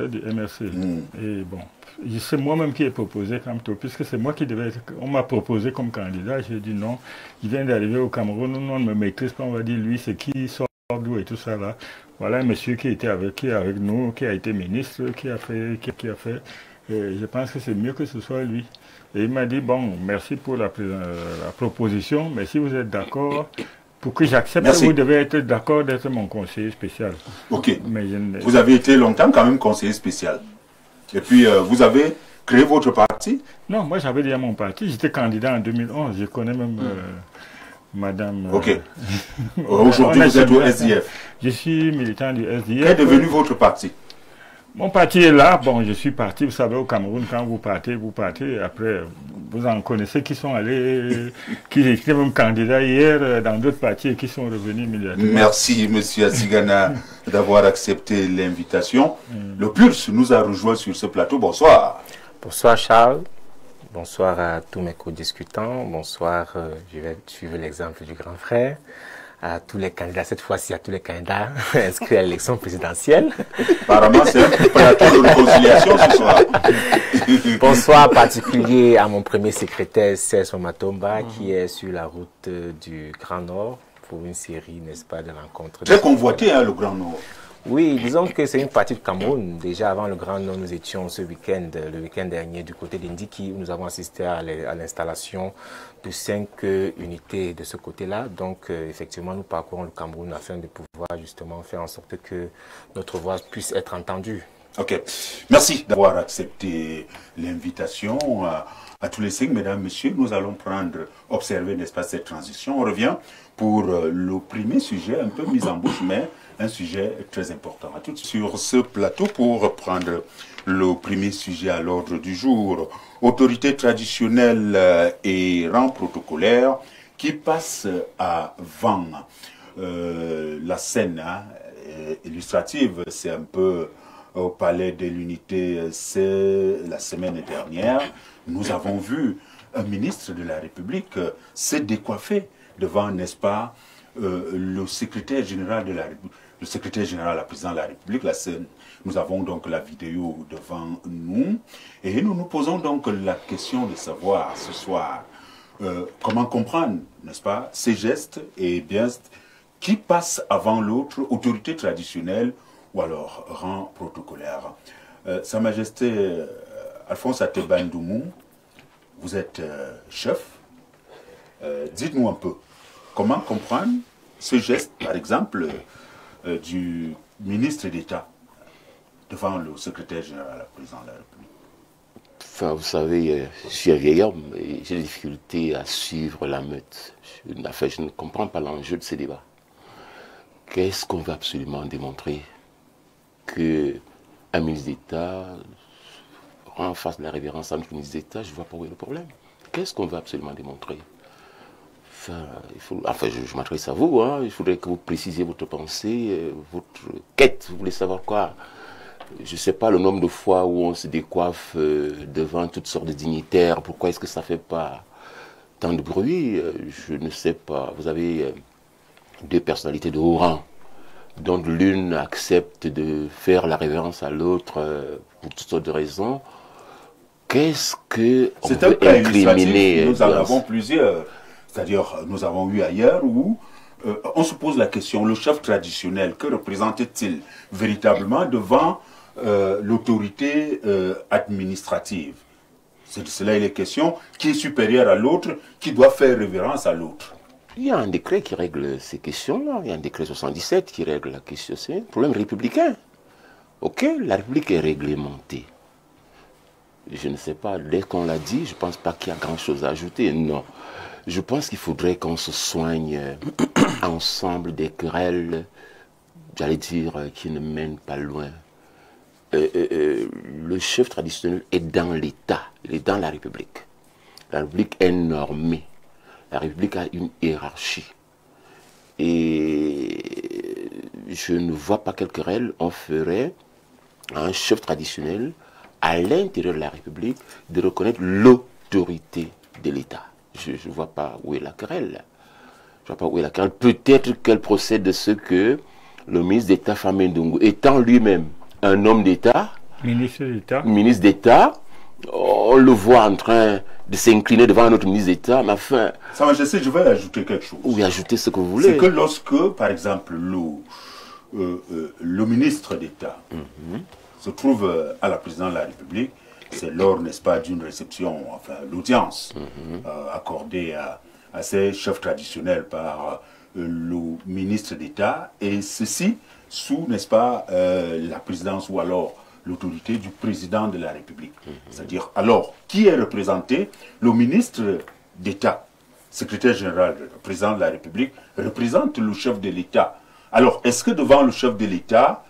du MRC. Et bon, c'est moi-même qui ai proposé Kamto, puisque c'est moi qui devais être... On m'a proposé comme candidat, j'ai dit non, il vient d'arriver au Cameroun, on ne me maîtrise pas, on va dire lui, c'est qui sort d'où et tout ça là. Voilà un monsieur qui était qui est avec nous, qui a été ministre, qui a fait... Et je pense que c'est mieux que ce soit lui. Et il m'a dit, bon, merci pour la proposition, mais si vous êtes d'accord... Pour que j'accepte, vous devez être d'accord d'être mon conseiller spécial. Ok. Mais vous avez été longtemps quand même conseiller spécial. Et puis, vous avez créé votre parti? Non, moi j'avais déjà mon parti. J'étais candidat en 2011. Je connais même madame... Ok. Aujourd'hui, vous êtes au SDF. Je suis militant du SDF. Qu'est devenu votre parti? Mon parti est là. Bon, je suis parti. Vous savez, au Cameroun, quand vous partez. Après, vous en connaissez qui sont allés, qui étaient même candidats hier dans d'autres partis et qui sont revenus immédiatement. Merci, monsieur Assigana, d'avoir accepté l'invitation. Le Pulse nous a rejoint sur ce plateau. Bonsoir. Bonsoir, Charles. Bonsoir à tous mes co-discutants. Bonsoir, je vais suivre l'exemple du grand frère. À tous les candidats, cette fois-ci à tous les candidats inscrits à l'élection présidentielle. Apparemment, c'est un plateau de réconciliation ce soir. Bonsoir particulier à mon premier secrétaire, Serge Matomba, qui est sur la route du Grand Nord pour une série, n'est-ce pas, de rencontres. Très convoité, hein, le Grand Nord. Oui, disons que c'est une partie du Cameroun. Déjà avant le Grand Nord, nous étions ce week-end, le week-end dernier, du côté d'Indiki, où nous avons assisté à l'installation de 5 unités de ce côté-là. Donc, effectivement, nous parcourons le Cameroun afin de pouvoir justement faire en sorte que notre voix puisse être entendue. Ok. Merci d'avoir accepté l'invitation. À tous les 5, mesdames, messieurs, nous allons observer, n'est-ce pas, cette transition. On revient pour le premier sujet, un peu mis en bouche, mais un sujet très important. À tout sur ce plateau pour prendre le premier sujet à l'ordre du jour. Autorité traditionnelle et rang protocolaire qui passe avant la scène illustrative. C'est un peu au Palais de l'Unité, c'est la semaine dernière. Nous avons vu un ministre de la République se décoiffer devant, n'est-ce pas, le secrétaire général de la République. Le secrétaire général, la présidente de la République, nous avons donc la vidéo devant nous et nous nous posons donc la question de savoir ce soir comment comprendre, n'est-ce pas, ces gestes et bien qui passe avant l'autre, autorité traditionnelle ou alors rang protocolaire. Sa Majesté Alphonse Atebandoumou, vous êtes chef. Dites-nous un peu comment comprendre ce geste, par exemple, du ministre d'État devant le secrétaire général, le président de la République. Enfin, vous savez, je suis un vieil homme et j'ai des difficultés à suivre la meute. Enfin, je ne comprends pas l'enjeu de ces débats. Qu'est-ce qu'on veut absolument démontrer? Qu'un ministre d'État rend face de la révérence à notre ministre d'État, je ne vois pas où est le problème. Qu'est-ce qu'on veut absolument démontrer? Enfin, je m'adresse à vous, hein. Il faudrait que vous précisiez votre pensée, votre quête. Vous voulez savoir quoi? Je ne sais pas le nombre de fois où on se décoiffe devant toutes sortes de dignitaires. Pourquoi est-ce que ça ne fait pas tant de bruit? Je ne sais pas. Vous avez deux personnalités de haut rang, dont l'une accepte de faire la révérence à l'autre pour toutes sortes de raisons. Qu'est-ce qu'on veut incriminer? Nous en avons plusieurs. C'est-à-dire, nous avons eu ailleurs où on se pose la question, le chef traditionnel, que représente-t-il véritablement devant l'autorité administrative? C'est de cela il est question, qui est supérieur à l'autre, qui doit faire révérence à l'autre. Il y a un décret qui règle ces questions-là, il y a un décret 77 qui règle la question, c'est un problème républicain. Ok, la République est réglementée. Je ne sais pas, dès qu'on l'a dit, je ne pense pas qu'il y a grand-chose à ajouter, non. Je pense qu'il faudrait qu'on se soigne ensemble des querelles, j'allais dire, qui ne mènent pas loin. Le chef traditionnel est dans l'État, il est dans la République. La République est normée. La République a une hiérarchie. Et je ne vois pas quelle querelle on ferait à un chef traditionnel à l'intérieur de la République de reconnaître l'autorité de l'État. Je ne vois pas où est la querelle. Je vois pas où est la querelle. Peut-être qu'elle procède de ce que le ministre d'État Famendungu, étant lui-même un homme d'État, ministre d'État, on le voit en train de s'incliner devant un autre ministre d'État, mais enfin... Sa Majesté, je vais ajouter quelque chose. Oui, ajoutez ce que vous voulez. C'est que lorsque, par exemple, le ministre d'État se trouve à la présidence de la République, c'est lors, n'est-ce pas, d'une réception, enfin, l'audience accordée à ces chefs traditionnels par le ministre d'État, et ceci sous, n'est-ce pas, la présidence ou alors l'autorité du président de la République. C'est-à-dire, alors, qui est représenté? Le ministre d'État, secrétaire général, président de la République, représente le chef de l'État. Alors, est-ce que devant le chef de l'État,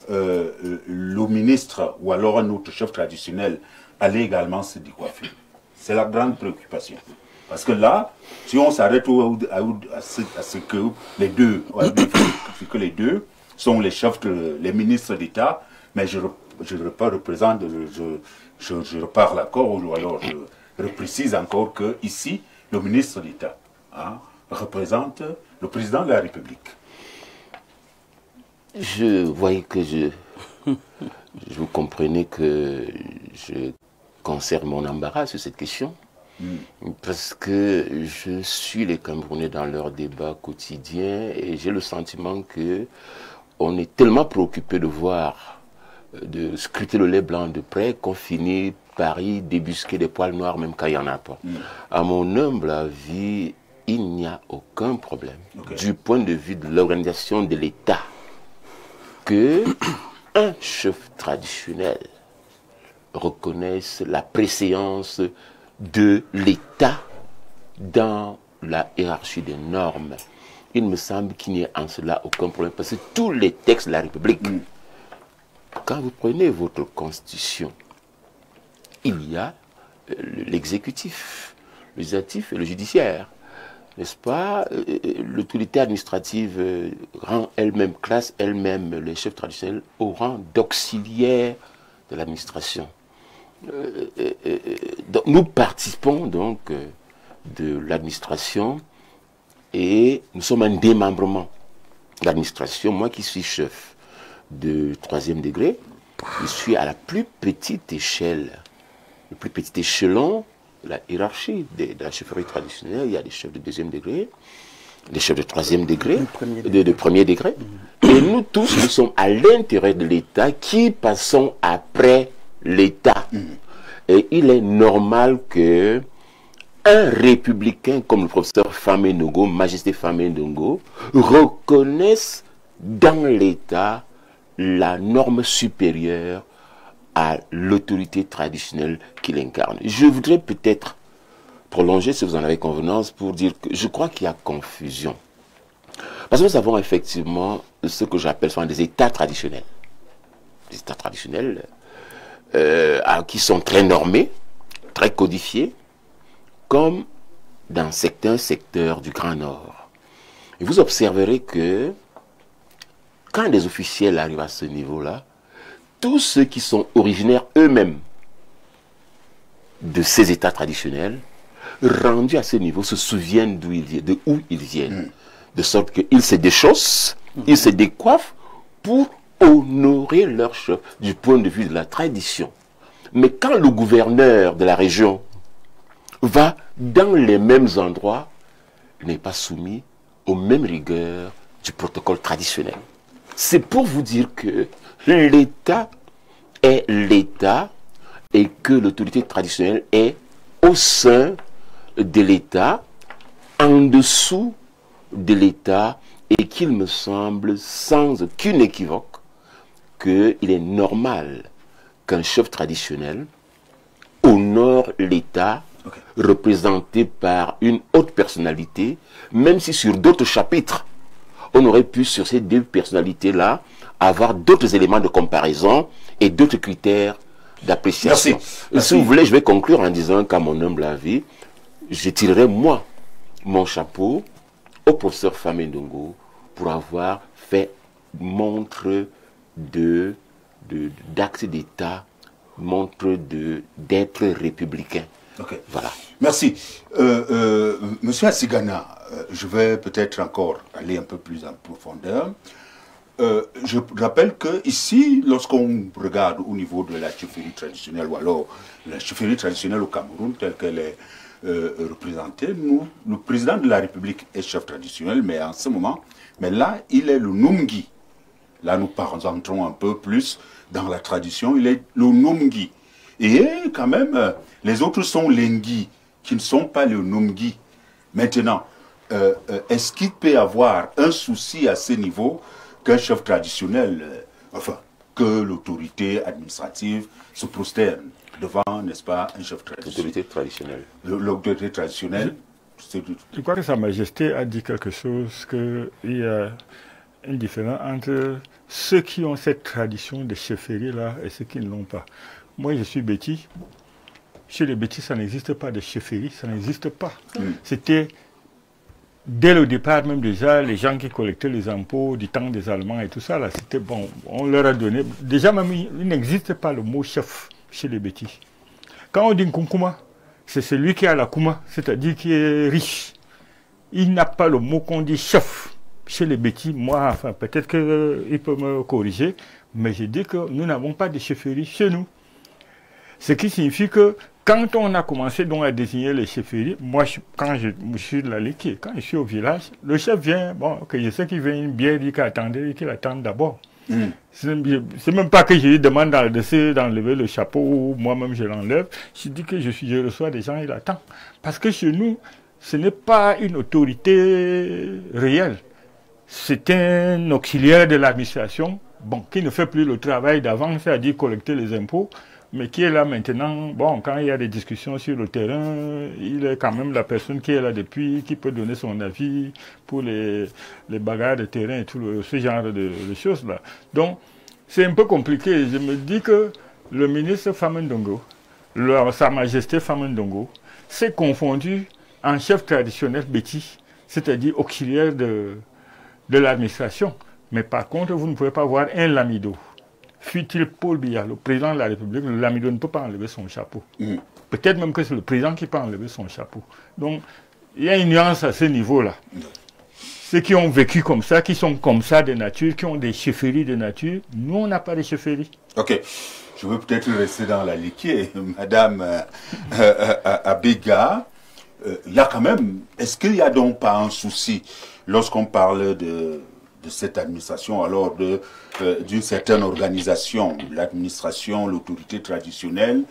le ministre ou alors un autre chef traditionnel allait également se décoiffer? C'est la grande préoccupation. Parce que là, si on s'arrête à ce que les deux, les deux sont les chefs, les ministres d'État, mais je représente, je repars l'accord, ou alors je précise encore que ici, le ministre d'État représente le président de la République. Je voyais que vous comprenez que je conserve mon embarras sur cette question. Parce que je suis les Camerounais dans leur débat quotidien et j'ai le sentiment que on est tellement préoccupé de voir, de scruter le lait blanc de près qu'on finit par y débusquer des poils noirs même quand il n'y en a pas. À mon humble avis, il n'y a aucun problème du point de vue de l'organisation de l'État que un chef traditionnel reconnaisse la préséance de l'État dans la hiérarchie des normes. Il me semble qu'il n'y ait en cela aucun problème, parce que tous les textes de la République, quand vous prenez votre constitution, il y a l'exécutif, le législatif et le judiciaire. N'est-ce pas? L'autorité administrative rend elle-même, classe elle-même les chefs traditionnels au rang d'auxiliaire de l'administration. Nous participons donc de l'administration et nous sommes un démembrement de l'administration. Moi qui suis chef de 3e degré, je suis à la plus petite échelle, le plus petit échelon de la hiérarchie de la chefferie traditionnelle. Il y a des chefs de 2e degré, des chefs de 3e degré, de 1er degré. Et nous tous, nous sommes à l'intérieur de l'État qui passons après l'État. Et il est normal que un républicain comme le professeur Famé Ndongo, Majesté Famé Ndongo, reconnaisse dans l'État la norme supérieure à l'autorité traditionnelle qu'il incarne. Je voudrais peut-être prolonger, si vous en avez convenance, pour dire que je crois qu'il y a confusion. Parce que nous avons effectivement ce que j'appelle souvent des États traditionnels. Des États traditionnels qui sont très normés, très codifiés, comme dans certains secteurs du Grand Nord. Et vous observerez que quand des officiels arrivent à ce niveau-là, tous ceux qui sont originaires eux-mêmes de ces États traditionnels, rendus à ce niveau, se souviennent d'où ils viennent, de où ils viennent. De sorte qu'ils se déchaussent, ils se décoiffent pour honorer leur chef du point de vue de la tradition. Mais quand le gouverneur de la région va dans les mêmes endroits, il n'est pas soumis aux mêmes rigueurs du protocole traditionnel. C'est pour vous dire que l'État est l'État et que l'autorité traditionnelle est au sein de l'État, en dessous de l'État, et qu'il me semble sans aucune équivoque qu'il est normal qu'un chef traditionnel honore l'État représenté par une haute personnalité, même si sur d'autres chapitres, on aurait pu, sur ces deux personnalités-là, avoir d'autres éléments de comparaison et d'autres critères d'appréciation. Si vous voulez, je vais conclure en disant qu'à mon humble avis, je tirerai moi mon chapeau au professeur Famé Ndongo pour avoir fait montre d'acte d'État, montre d'être républicain. Voilà. Merci. Monsieur Assigana, je vais peut-être encore aller un peu plus en profondeur. je rappelle que ici, lorsqu'on regarde au niveau de la chefferie traditionnelle, ou alors la chefferie traditionnelle au Cameroun, telle qu'elle est représentée, le président de la République est chef traditionnel, mais en ce moment, mais là, il est le Numgi. Là, nous entrons un peu plus dans la tradition, il est le Numgi. Et quand même, les autres sont les Ngui, qui ne sont pas le Numgi. Maintenant, est-ce qu'il peut y avoir un souci à ce niveau qu'un chef traditionnel, que l'autorité administrative se prosterne devant, n'est-ce pas, un chef traditionnel? L'autorité traditionnelle. L'autorité traditionnelle. Je crois que Sa Majesté a dit quelque chose, qu'il y a une différence entre ceux qui ont cette tradition de chefferie-là et ceux qui ne l'ont pas. Moi, je suis Béti. Chez les Bétis, ça n'existe pas de chefferie, ça n'existe pas. C'était... Dès le départ, même déjà, les gens qui collectaient les impôts du temps des Allemands et tout ça, là, c'était bon. On leur a donné... Déjà, même, il n'existe pas le mot chef chez les Bétis. Quand on dit Nkunkuma, c'est celui qui a la Kuma, c'est-à-dire qui est riche. Il n'a pas le mot qu'on dit chef chez les Bétis. Moi, enfin, peut-être qu'il peut me corriger, mais je dis que nous n'avons pas de chefferie chez nous. Ce qui signifie que quand on a commencé donc à désigner les chefferies, moi, quand je suis de la Liquide, quand je suis au village, le chef vient, bon, ok, je sais qu'il vient une bière, il dit qu'il attend d'abord. C'est même pas que je lui demande d'enlever le chapeau ou moi-même je l'enlève. Je dis que je reçois des gens, il attend. Parce que chez nous, ce n'est pas une autorité réelle. C'est un auxiliaire de l'administration, bon, qui ne fait plus le travail d'avant, c'est-à-dire collecter les impôts, mais qui est là maintenant. Bon, quand il y a des discussions sur le terrain, il est quand même la personne qui est là depuis, qui peut donner son avis pour les bagarres de terrain et tout ce genre de choses-là. Donc, c'est un peu compliqué. Je me dis que le ministre Famendongo, Sa Majesté Famendongo, s'est confondu en chef traditionnel Béti, c'est-à-dire auxiliaire de l'administration. Mais par contre, vous ne pouvez pas voir un lamido. Fut-il Paul Biya, le président de la République, le lamido ne peut pas enlever son chapeau. Peut-être même que c'est le président qui peut enlever son chapeau. Donc, il y a une nuance à ce niveau-là. Ceux qui ont vécu comme ça, qui sont comme ça de nature, qui ont des chefferies de nature, nous, on n'a pas de chefferies. Ok. Je veux peut-être rester dans la Liquide. Madame Abega, il y a quand même... Est-ce qu'il n'y a donc pas un souci lorsqu'on parle de cette administration, alors d'une certaine organisation, l'administration, l'autorité traditionnelle,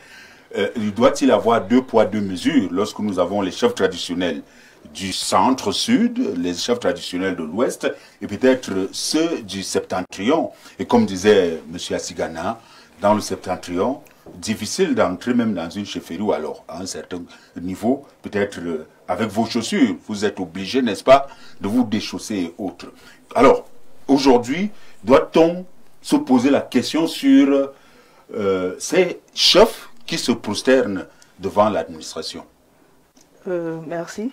doit-il avoir deux poids, deux mesures lorsque nous avons les chefs traditionnels du centre-sud, les chefs traditionnels de l'ouest, et peut-être ceux du septentrion. Et comme disait M. Assigana, dans le septentrion, difficile d'entrer même dans une chefferie, ou alors à un certain niveau, peut-être avec vos chaussures, vous êtes obligé, n'est-ce pas, de vous déchausser et autres. Alors, aujourd'hui, doit-on se poser la question sur ces chefs qui se prosternent devant l'administration? Merci.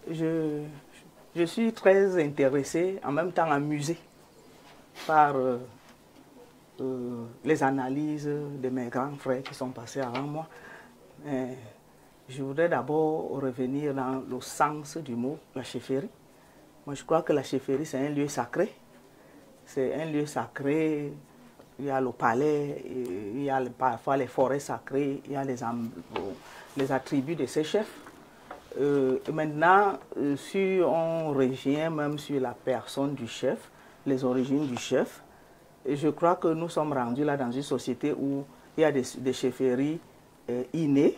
Je suis très intéressé, en même temps amusé par les analyses de mes grands frères qui sont passés avant moi. Je voudrais d'abord revenir dans le sens du mot, la chefferie. Moi, je crois que la chefferie, c'est un lieu sacré. C'est un lieu sacré. Il y a le palais, il y a parfois les forêts sacrées, il y a les attributs de ces chefs. Maintenant, si on revient même sur la personne du chef, les origines du chef, je crois que nous sommes rendus là dans une société où il y a des chefferies innées,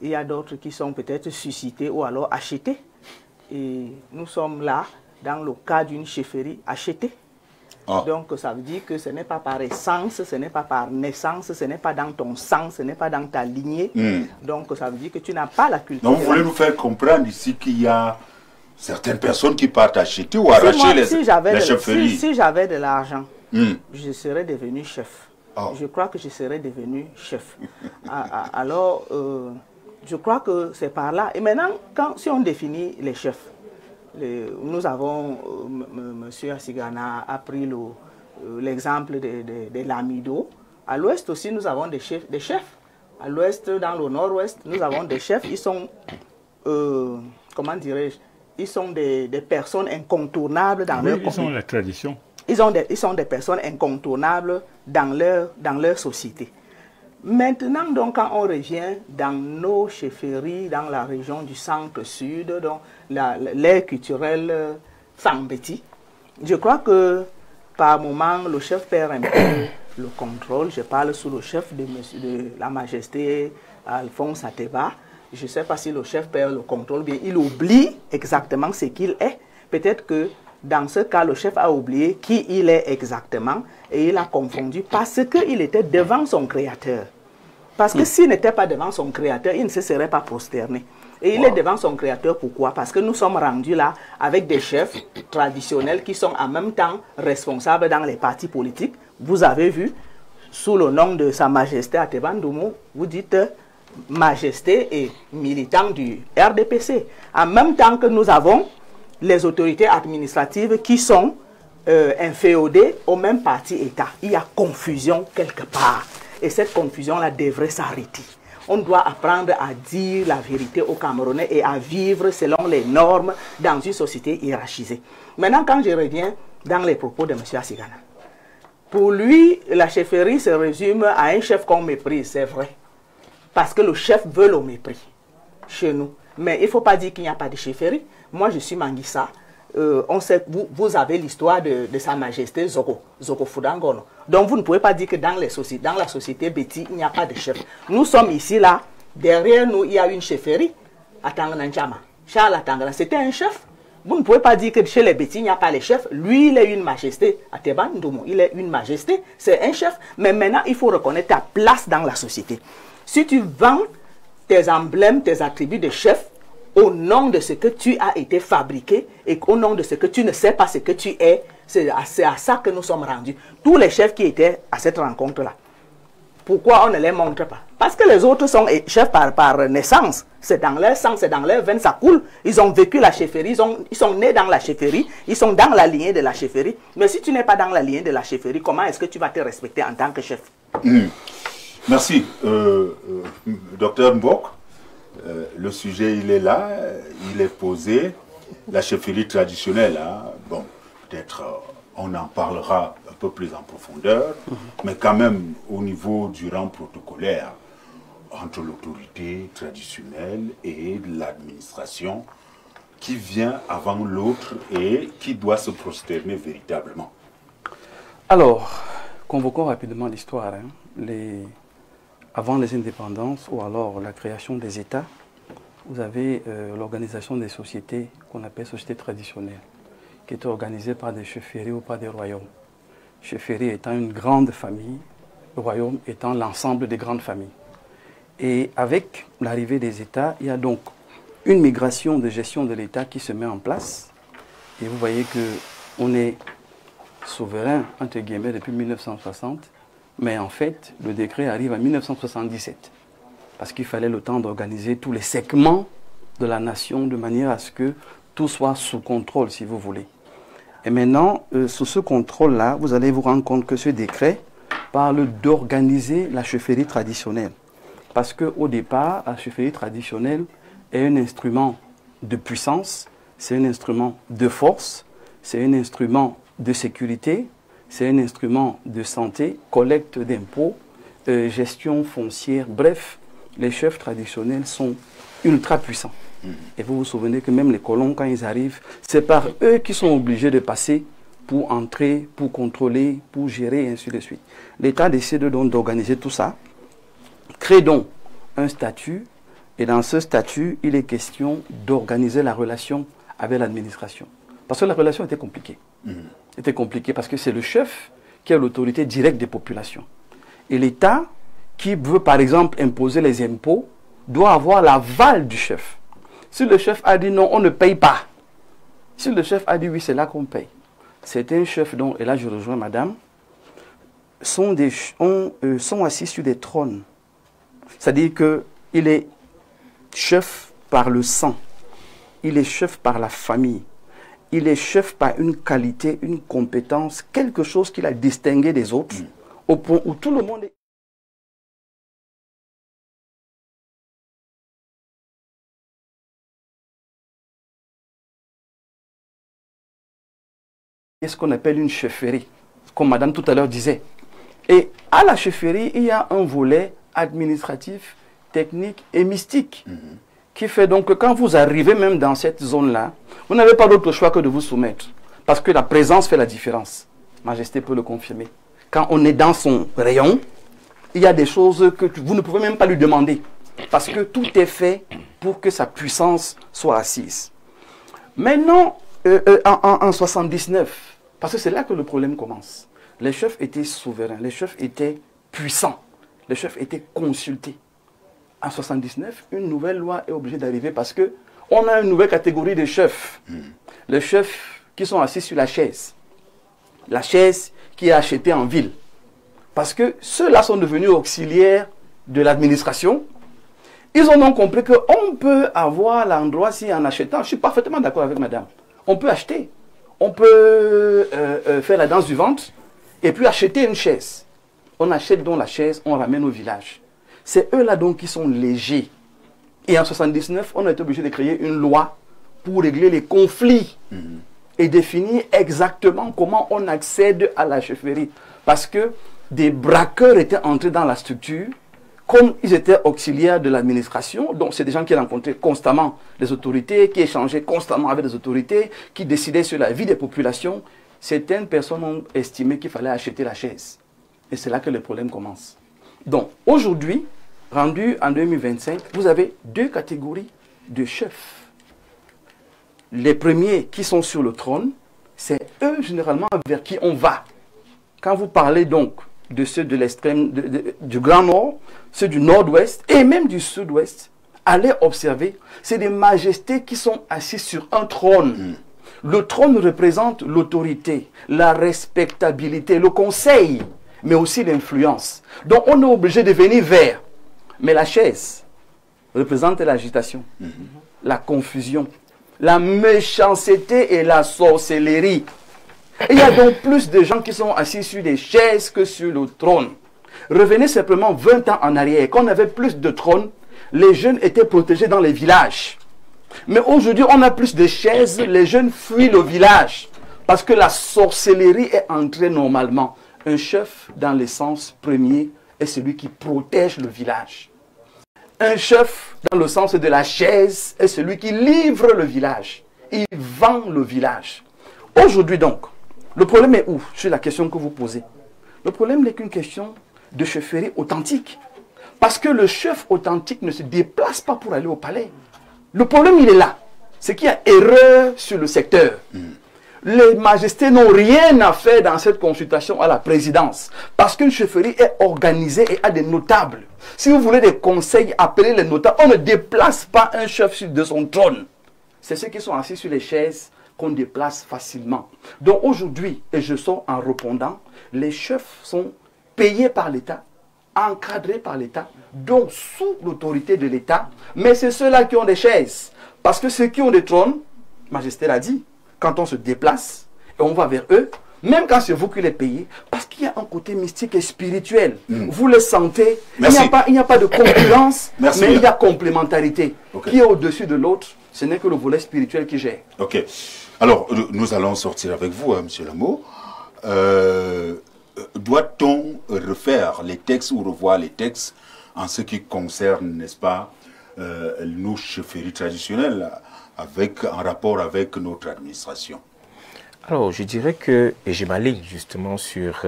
il y a d'autres qui sont peut-être suscitées ou alors achetées. Et nous sommes là dans le cas d'une chefferie achetée. Donc ça veut dire que ce n'est pas par essence, ce n'est pas par naissance, ce n'est pas dans ton sang, ce n'est pas dans ta lignée. Donc ça veut dire que tu n'as pas la culture. Donc vous voulez nous faire comprendre ici qu'il y a certaines personnes qui partent acheter ou arracher les chefferies. Si j'avais de l'argent, je serais devenu chef. Je crois que je serais devenu chef. Alors, je crois que c'est par là. Et maintenant, si on définit les chefs, nous avons, M. Assigana a pris l'exemple de l'amido. À l'ouest aussi, nous avons des chefs. À l'ouest, dans le nord-ouest, nous avons des chefs. Ils sont, comment dirais-je, ils sont des personnes incontournables dans leur commune. Ils ont la tradition. ils sont des personnes incontournables dans leur société. Maintenant, donc, quand on revient dans nos chefferies, dans la région du centre-sud, donc l'aire culturelle Fambeti, je crois que par moment, le chef perd un peu le contrôle. Je parle sous le chef de la Majesté Alphonse Ateba. Je ne sais pas si le chef perd le contrôle, bien il oublie exactement ce qu'il est. Peut-être que dans ce cas, le chef a oublié qui il est exactement et il a confondu parce qu'il était devant son créateur. Parce que s'il n'était pas devant son créateur, il ne se serait pas prosterné. Et il est devant son créateur, pourquoi? Parce que nous sommes rendus là avec des chefs traditionnels qui sont en même temps responsables dans les partis politiques. Vous avez vu, sous le nom de Sa Majesté Ateba Ndoumou, vous dites Majesté et militant du RDPC. En même temps que nous avons les autorités administratives qui sont inféodées au même parti État. Il y a confusion quelque part. Et cette confusion-là devrait s'arrêter. On doit apprendre à dire la vérité aux Camerounais et à vivre selon les normes dans une société hiérarchisée. Maintenant, quand je reviens dans les propos de M. Asigana, pour lui, la chefferie se résume à un chef qu'on méprise, c'est vrai. Parce que le chef veut le mépris chez nous. Mais il ne faut pas dire qu'il n'y a pas de chefferie. Moi, je suis Manguissa. On sait, vous avez l'histoire de Sa Majesté Zoko Fudangono. Donc vous ne pouvez pas dire que dans la société Betty, il n'y a pas de chef. Nous sommes ici, là, derrière nous, il y a une chefferie à Tangananchama. Charles Atangana, c'était un chef. Vous ne pouvez pas dire que chez les Betty, il n'y a pas de chef. Lui, il est une majesté. À Teban Ndoumou, il est une majesté. C'est un chef. Mais maintenant, il faut reconnaître ta place dans la société. Si tu vends tes emblèmes, tes attributs de chef, au nom de ce que tu as été fabriqué et au nom de ce que tu ne sais pas ce que tu es, c'est à ça que nous sommes rendus. Tous les chefs qui étaient à cette rencontre-là, pourquoi on ne les montre pas? Parce que les autres sont chefs par naissance. C'est dans leur sang, c'est dans leur veine, ça coule. Ils ont vécu la chefferie, ils sont nés dans la chefferie, ils sont dans la lignée de la chefferie. Mais si tu n'es pas dans la lignée de la chefferie, comment est-ce que tu vas te respecter en tant que chef? Merci. Docteur Mbok. Le sujet, il est là, il est posé. La chefferie traditionnelle, hein, bon, peut-être on en parlera un peu plus en profondeur, mais quand même au niveau du rang protocolaire, entre l'autorité traditionnelle et l'administration, qui vient avant l'autre et qui doit se prosterner véritablement. Alors, convoquons rapidement l'histoire. Hein. Avant les indépendances ou alors la création des États, vous avez l'organisation des sociétés qu'on appelle sociétés traditionnelles, qui est organisée par des chefferies ou par des royaumes. Chefferie étant une grande famille, le royaume étant l'ensemble des grandes familles. Et avec l'arrivée des États, il y a donc une migration de gestion de l'État qui se met en place. Et vous voyez qu'on est souverain, entre guillemets, depuis 1960. Mais en fait, le décret arrive en 1977, parce qu'il fallait le temps d'organiser tous les segments de la nation de manière à ce que tout soit sous contrôle, si vous voulez. Et maintenant, sous ce contrôle-là, vous allez vous rendre compte que ce décret parle d'organiser la chefferie traditionnelle. Parce qu'au départ, la chefferie traditionnelle est un instrument de puissance, c'est un instrument de force, c'est un instrument de sécurité, c'est un instrument de santé, collecte d'impôts, gestion foncière. Bref, les chefs traditionnels sont ultra puissants. Et vous vous souvenez que même les colons, quand ils arrivent, c'est par eux qui sont obligés de passer pour entrer, pour contrôler, pour gérer, et ainsi de suite. L'État décide donc d'organiser tout ça, crée donc un statut, et dans ce statut, il est question d'organiser la relation avec l'administration. Parce que la relation était compliquée. C'était compliqué parce que c'est le chef qui a l'autorité directe des populations. Et l'État, qui veut par exemple imposer les impôts, doit avoir l'aval du chef. Si le chef a dit non, on ne paye pas. Si le chef a dit oui, c'est là qu'on paye. C'est un chef dont, et là je rejoins madame, sont assis sur des trônes. C'est-à-dire qu'il est chef par le sang. Il est chef par la famille. Il est chef par une qualité, une compétence, quelque chose qu'il a distingué des autres, au point où tout le monde est... ce qu'on appelle une chefferie, comme madame tout à l'heure disait. Et à la chefferie, il y a un volet administratif, technique et mystique, qui fait donc que quand vous arrivez même dans cette zone-là, vous n'avez pas d'autre choix que de vous soumettre, parce que la présence fait la différence. Majesté peut le confirmer. Quand on est dans son rayon, il y a des choses que vous ne pouvez même pas lui demander, parce que tout est fait pour que sa puissance soit assise. Maintenant, en 79, parce que c'est là que le problème commence, les chefs étaient souverains, les chefs étaient puissants, les chefs étaient consultés. En 79, une nouvelle loi est obligée d'arriver parce que on a une nouvelle catégorie de chefs. Les chefs qui sont assis sur la chaise qui est achetée en ville. Parce que ceux-là sont devenus auxiliaires de l'administration. Ils ont donc compris qu'on peut avoir l'endroit, si en achetant, je suis parfaitement d'accord avec madame, on peut acheter, on peut faire la danse du ventre et puis acheter une chaise. On achète donc la chaise, on ramène au village. C'est eux-là donc qui sont légers. Et en 79, on a été obligé de créer une loi pour régler les conflits et définir exactement comment on accède à la chefferie. Parce que des braqueurs étaient entrés dans la structure, comme ils étaient auxiliaires de l'administration, donc c'est des gens qui rencontraient constamment les autorités, qui échangeaient constamment avec les autorités, qui décidaient sur la vie des populations. Certaines personnes ont estimé qu'il fallait acheter la chaise. Et c'est là que le problème commence. Donc, aujourd'hui, rendu en 2025, vous avez deux catégories de chefs. Les premiers qui sont sur le trône, c'est eux généralement vers qui on va. Quand vous parlez donc de ceux de l'extrême, du Grand Nord, ceux du Nord-Ouest et même du Sud-Ouest, allez observer, c'est des majestés qui sont assises sur un trône. Le trône représente l'autorité, la respectabilité, le conseil, mais aussi l'influence. Donc on est obligé de venir vers. Mais la chaise représente l'agitation, la confusion, la méchanceté et la sorcellerie. Et il y a donc plus de gens qui sont assis sur des chaises que sur le trône. Revenez simplement 20 ans en arrière. Quand on avait plus de trônes, les jeunes étaient protégés dans les villages. Mais aujourd'hui, on a plus de chaises, les jeunes fuient le village. Parce que la sorcellerie est entrée normalement. Un chef, dans le sens premier, est celui qui protège le village. Un chef, dans le sens de la chaise, est celui qui livre le village. Il vend le village. Aujourd'hui donc, le problème est où? C'est la question que vous posez. Le problème n'est qu'une question de chefferie authentique. Parce que le chef authentique ne se déplace pas pour aller au palais. Le problème, il est là. C'est qu'il y a erreur sur le secteur. Les majestés n'ont rien à faire dans cette consultation à la présidence. Parce qu'une chefferie est organisée et a des notables. Si vous voulez des conseils, appelez les notables. On ne déplace pas un chef de son trône. C'est ceux qui sont assis sur les chaises qu'on déplace facilement. Donc aujourd'hui, et je sors en répondant, les chefs sont payés par l'État, encadrés par l'État, donc sous l'autorité de l'État, mais c'est ceux-là qui ont des chaises. Parce que ceux qui ont des trônes, Majesté l'a dit, quand on se déplace et on va vers eux, même quand c'est vous qui les payez, parce qu'il y a un côté mystique et spirituel. Vous le sentez, il n'y a pas de concurrence, mais il y a complémentarité. Qui est au-dessus de l'autre, ce n'est que le volet spirituel qui gère. Ok. Alors, nous allons sortir avec vous, hein, M. Lameau. Doit-on refaire les textes ou revoir les textes en ce qui concerne, n'est-ce pas, nos chefferies traditionnelles en rapport avec notre administration? Alors, je dirais que, et je m'aligne justement sur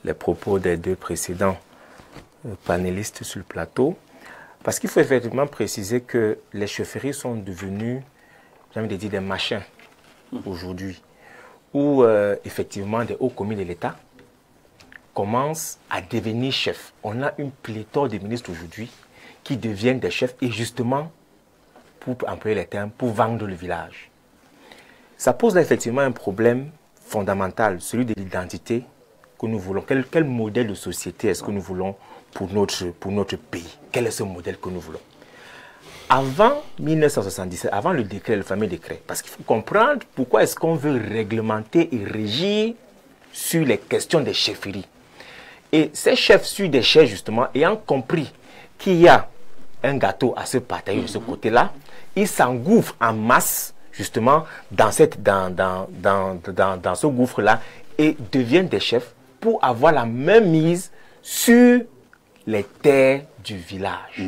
les propos des deux précédents panélistes sur le plateau, parce qu'il faut effectivement préciser que les chefferies sont devenues, j'ai envie de dire, des machins aujourd'hui, où effectivement des hauts commis de l'État commencent à devenir chefs. On a une pléthore de ministres aujourd'hui qui deviennent des chefs et justement, pour employer les termes, pour vendre le village. Ça pose là effectivement un problème fondamental, celui de l'identité que nous voulons. Quel modèle de société est-ce que nous voulons pour notre pays? Quel est ce modèle que nous voulons? Avant 1977, avant le décret, le fameux décret, parce qu'il faut comprendre pourquoi est-ce qu'on veut réglementer et régir sur les questions des chefferies. Et ces chefs sur des chaises, justement, ayant compris qu'il y a un gâteau à se partager de ce côté-là, ils s'engouffrent en masse justement dans ce gouffre-là et deviennent des chefs pour avoir la même mise sur les terres du village.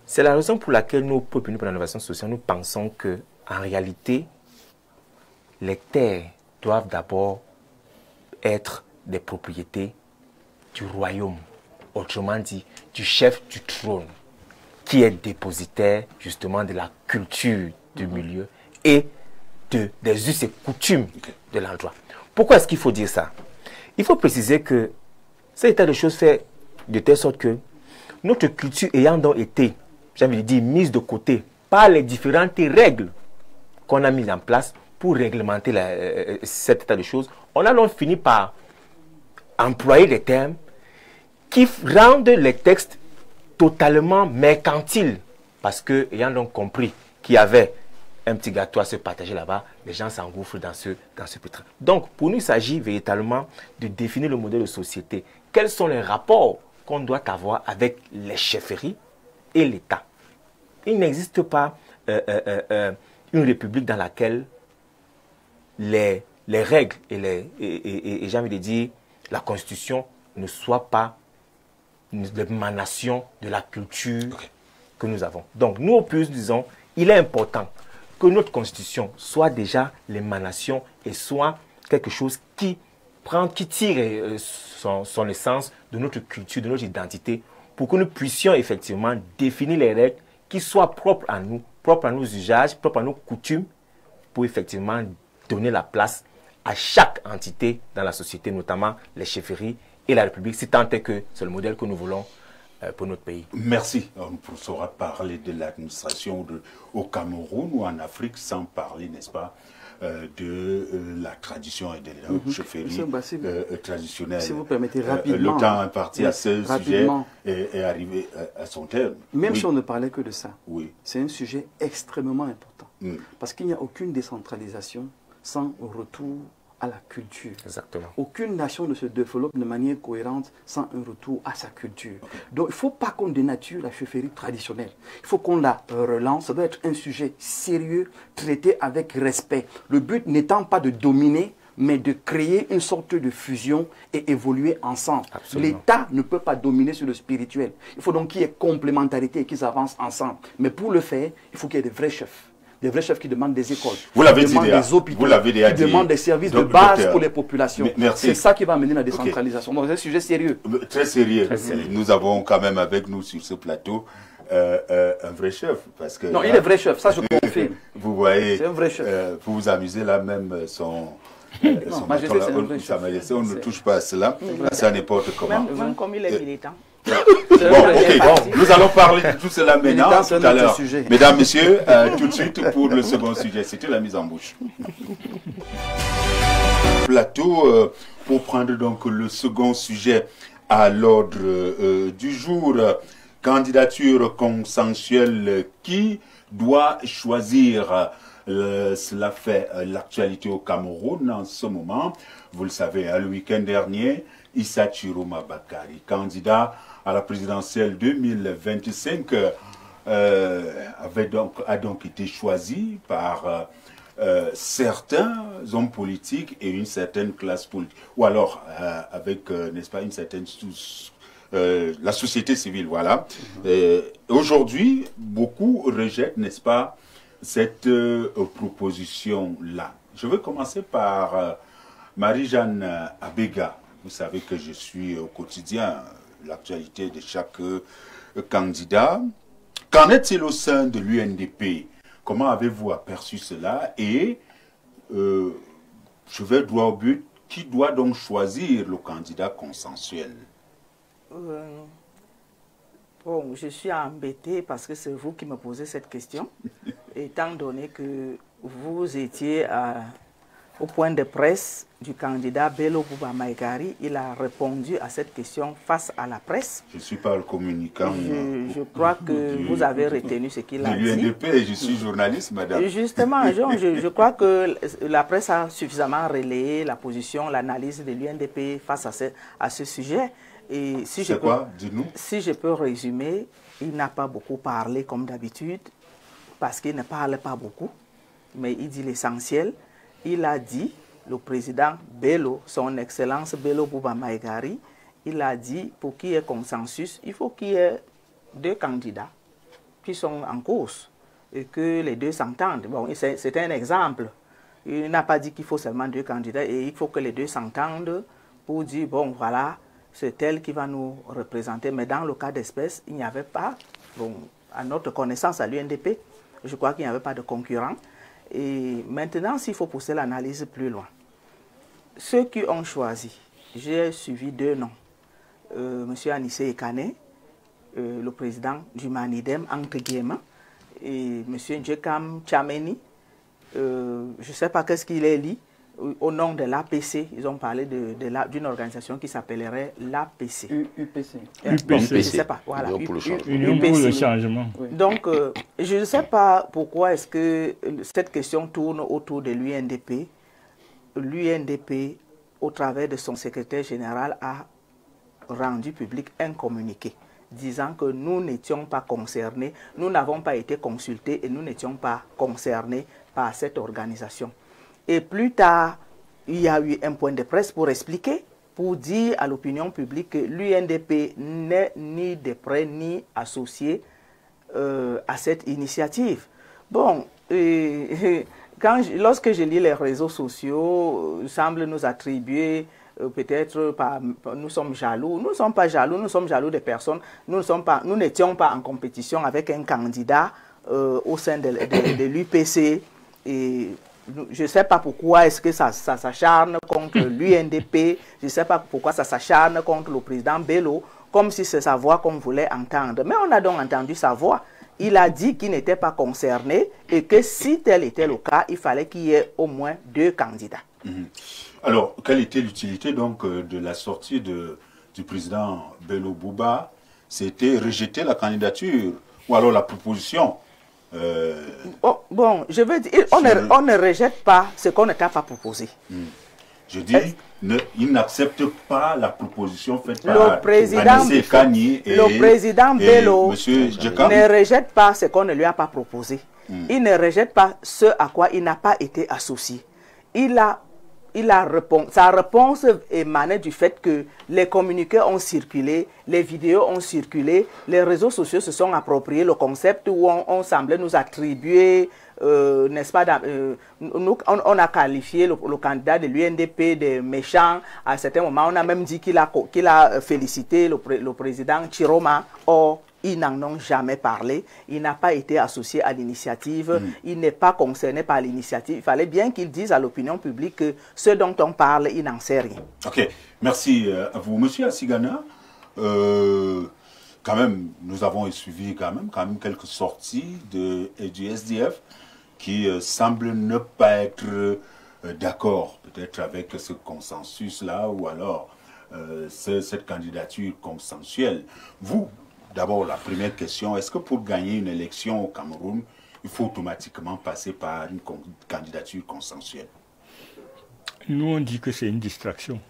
C'est la raison pour laquelle nous, pour la rénovation sociale, nous pensons que en réalité, les terres doivent d'abord être des propriétés du royaume, autrement dit, du chef du trône, qui est dépositaire justement de la culture du milieu et des us et coutumes de l'endroit. Pourquoi est-ce qu'il faut dire ça? Il faut préciser que cet état de choses fait de telle sorte que notre culture ayant donc été, j'ai envie de dire, mise de côté par les différentes règles qu'on a mises en place pour réglementer cet état de choses, on a donc fini par employer des termes qui rendent les textes totalement mercantiles. Parce que, ayant donc compris qu'il y avait un petit gâteau à se partager là-bas, les gens s'engouffrent dans ce pétrin. Donc, pour nous, il s'agit véritablement de définir le modèle de société. Quels sont les rapports qu'on doit avoir avec les chefferies et l'État? Il n'existe pas une république dans laquelle les règles et j'ai envie de dire, la Constitution ne soient pas l'émanation de la culture que nous avons. Donc, nous, au plus, disons, il est important que notre Constitution soit déjà l'émanation et soit quelque chose qui tire son essence de notre culture, de notre identité, pour que nous puissions effectivement définir les règles qui soient propres à nous, propres à nos usages, propres à nos coutumes, pour effectivement donner la place à chaque entité dans la société, notamment les chefferies et la République, si tant est que c'est le modèle que nous voulons pour notre pays. Merci. On ne saura parler de l'administration au Cameroun ou en Afrique sans parler, n'est-ce pas, de la tradition et de la chefferie traditionnelle. Si vous permettez rapidement. Le temps imparti à ce sujet est arrivé à son terme. Même si on ne parlait que de ça, c'est un sujet extrêmement important. Parce qu'il n'y a aucune décentralisation sans retour à la culture. Exactement. Aucune nation ne se développe de manière cohérente sans un retour à sa culture. Donc il ne faut pas qu'on dénature la chefferie traditionnelle. Il faut qu'on la relance. Ça doit être un sujet sérieux, traité avec respect. Le but n'étant pas de dominer, mais de créer une sorte de fusion et évoluer ensemble. L'État ne peut pas dominer sur le spirituel. Il faut donc qu'il y ait complémentarité et qu'ils avancent ensemble. Mais pour le faire, il faut qu'il y ait des vrais chefs. Des vrais chefs qui demandent des écoles, qui demandent des hôpitaux, qui demandent des services de base pour les populations. C'est ça qui va amener la décentralisation. Donc c'est un sujet sérieux. Très sérieux. Nous avons quand même avec nous sur ce plateau un vrai chef. Parce que, non, il est vrai chef, ça je confirme. Vous voyez, c'est un vrai chef. Vous vous amusez là même son Majesté, c'est un vrai chef. Sa Majesté, on ne touche pas à cela. Ça n'importe comment. Même comme il est militant. Nous allons parler de tout cela maintenant, tout à l'heure. Mesdames, Messieurs, tout de suite pour le second sujet, c'était la mise en bouche. Plateau, pour prendre donc le second sujet à l'ordre du jour, candidature consensuelle, qui doit choisir? Cela fait l'actualité au Cameroun en ce moment. Vous le savez, le week-end dernier, Issa Chiroma Bakari, candidat à la présidentielle 2025, a donc été choisi par certains hommes politiques et une certaine classe politique, ou alors avec, n'est-ce pas, une certaine la société civile, voilà. Aujourd'hui, beaucoup rejettent, n'est-ce pas, cette proposition-là. Je vais commencer par Marie-Jeanne Abega. Vous savez que je suis au quotidien l'actualité de chaque candidat. Qu'en est-il au sein de l'UNDP? Comment avez-vous aperçu cela? Et je vais droit au but. Qui doit donc choisir le candidat consensuel? Bon, je suis embêtée parce que c'est vous qui me posez cette question, étant donné que vous étiez au point de presse du candidat Bello Bouba Maïgari. Il a répondu à cette question face à la presse. Je ne suis pas le communicant. Je crois que vous avez retenu ce qu'il a dit. De l'UNDP, je suis journaliste, madame. Justement, je crois que la presse a suffisamment relayé la position, l'analyse de l'UNDP face à ce sujet. Et si si je peux résumer, il n'a pas beaucoup parlé comme d'habitude, parce qu'il ne parle pas beaucoup. mais il dit l'essentiel. Il a dit, le président Bello, son excellence Bello Bouba Maïgari, il a dit, pour qu'il y ait consensus, il faut qu'il y ait 2 candidats qui sont en course et que les 2 s'entendent. Bon, c'est un exemple. Il n'a pas dit qu'il faut seulement 2 candidats et il faut que les 2 s'entendent pour dire, bon, voilà, c'est elle qui va nous représenter. Mais dans le cas d'espèce, il n'y avait pas, bon, à notre connaissance à l'UNDP, je crois qu'il n'y avait pas de concurrent. Et maintenant, s'il faut pousser l'analyse plus loin, ceux qui ont choisi, j'ai suivi 2 noms. M. Anissé Ekane, le président du Manidem, entre guillemets, et M. Ndjekam Tchameni, je ne sais pas qu'est-ce qu'il est dit, au nom de l'APC, ils ont parlé d'une organisation qui s'appellerait l'APC. UPC. Je ne sais pas, voilà. Union pour le changement. Union pour le changement. Oui. Donc, je ne sais pas pourquoi est-ce que cette question tourne autour de l'UNDP. L'UNDP, au travers de son secrétaire général, a rendu public un communiqué disant que nous n'étions pas concernés, nous n'avons pas été consultés et nous n'étions pas concernés par cette organisation. Et plus tard, il y a eu un point de presse pour expliquer, pour dire à l'opinion publique que l'UNDP n'est ni de près ni associé à cette initiative. Bon, lorsque je lis les réseaux sociaux, semblent nous attribuer peut-être nous sommes jaloux. Nous ne sommes pas jaloux, nous sommes jaloux des personnes. Nous n'étions pas en compétition avec un candidat au sein de l'UPC. Et je ne sais pas pourquoi est-ce que ça s'acharne contre l'UNDP. Je ne sais pas pourquoi ça s'acharne contre le président Bello, comme si c'est sa voix qu'on voulait entendre. Mais on a donc entendu sa voix. Il a dit qu'il n'était pas concerné et que si tel était le cas, il fallait qu'il y ait au moins 2 candidats. Alors, quelle était l'utilité donc de la sortie du président Bello Bouba? C'était rejeter la candidature ou alors la proposition. Bon, je veux dire, on ne rejette pas ce qu'on ne t'a pas proposé. Je dis, il n'accepte pas la proposition faite par le président Bello ne rejette pas ce qu'on ne lui a pas proposé. Il ne rejette pas ce à quoi il n'a pas été associé. Sa réponse émanait du fait que les communiqués ont circulé, les vidéos ont circulé, les réseaux sociaux se sont appropriés le concept où on semblait nous attribuer, n'est-ce pas, on a qualifié le candidat de l'UNDP de méchant. À certains moments, on a même dit qu'il a félicité le président Chiroma. Or, ils n'en ont jamais parlé, il n'a pas été associé à l'initiative, il n'est pas concerné par l'initiative. Il fallait bien qu'il dise à l'opinion publique que ce dont on parle, il n'en sait rien. Ok, merci à vous. Monsieur Asigana, quand même, nous avons suivi quand même quelques sorties du SDF qui semblent ne pas être d'accord peut-être avec ce consensus-là ou alors cette candidature consensuelle. Vous, d'abord, la première question, est-ce que pour gagner une élection au Cameroun, il faut automatiquement passer par une candidature consensuelle? Nous, on dit que c'est une distraction.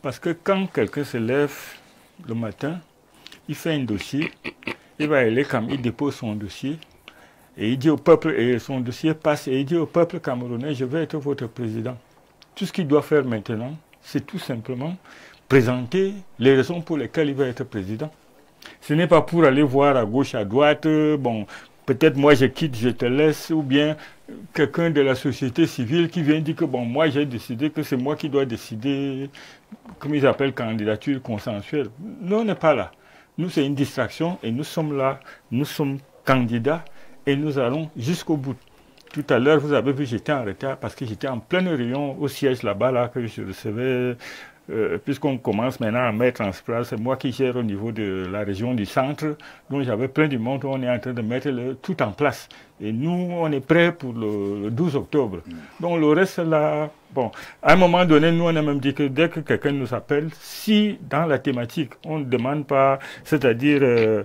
Parce que quand quelqu'un se lève le matin, il fait un dossier, il va aller comme il dépose son dossier, et il dit au peuple, et son dossier passe, et il dit au peuple camerounais, je vais être votre président. Tout ce qu'il doit faire maintenant, c'est tout simplement présenter les raisons pour lesquelles il va être président. Ce n'est pas pour aller voir à gauche, à droite, bon, peut-être moi je quitte, je te laisse, ou bien quelqu'un de la société civile qui vient dire que bon, moi j'ai décidé que c'est moi qui dois décider, comme ils appellent candidature consensuelle. Nous, on n'est pas là. Nous, c'est une distraction et nous sommes là, nous sommes candidats et nous allons jusqu'au bout. Tout à l'heure, vous avez vu, j'étais en retard parce que j'étais en pleine réunion au siège là-bas, là, que je recevais. Puisqu'on commence maintenant à mettre en place, c'est moi qui gère au niveau de la région du centre, donc j'avais plein de monde, on est en train de mettre tout en place. Et nous, on est prêts pour le 12 octobre. Donc le reste là, bon, à un moment donné, nous on a même dit que dès que quelqu'un nous appelle, si dans la thématique, on ne demande pas, c'est-à-dire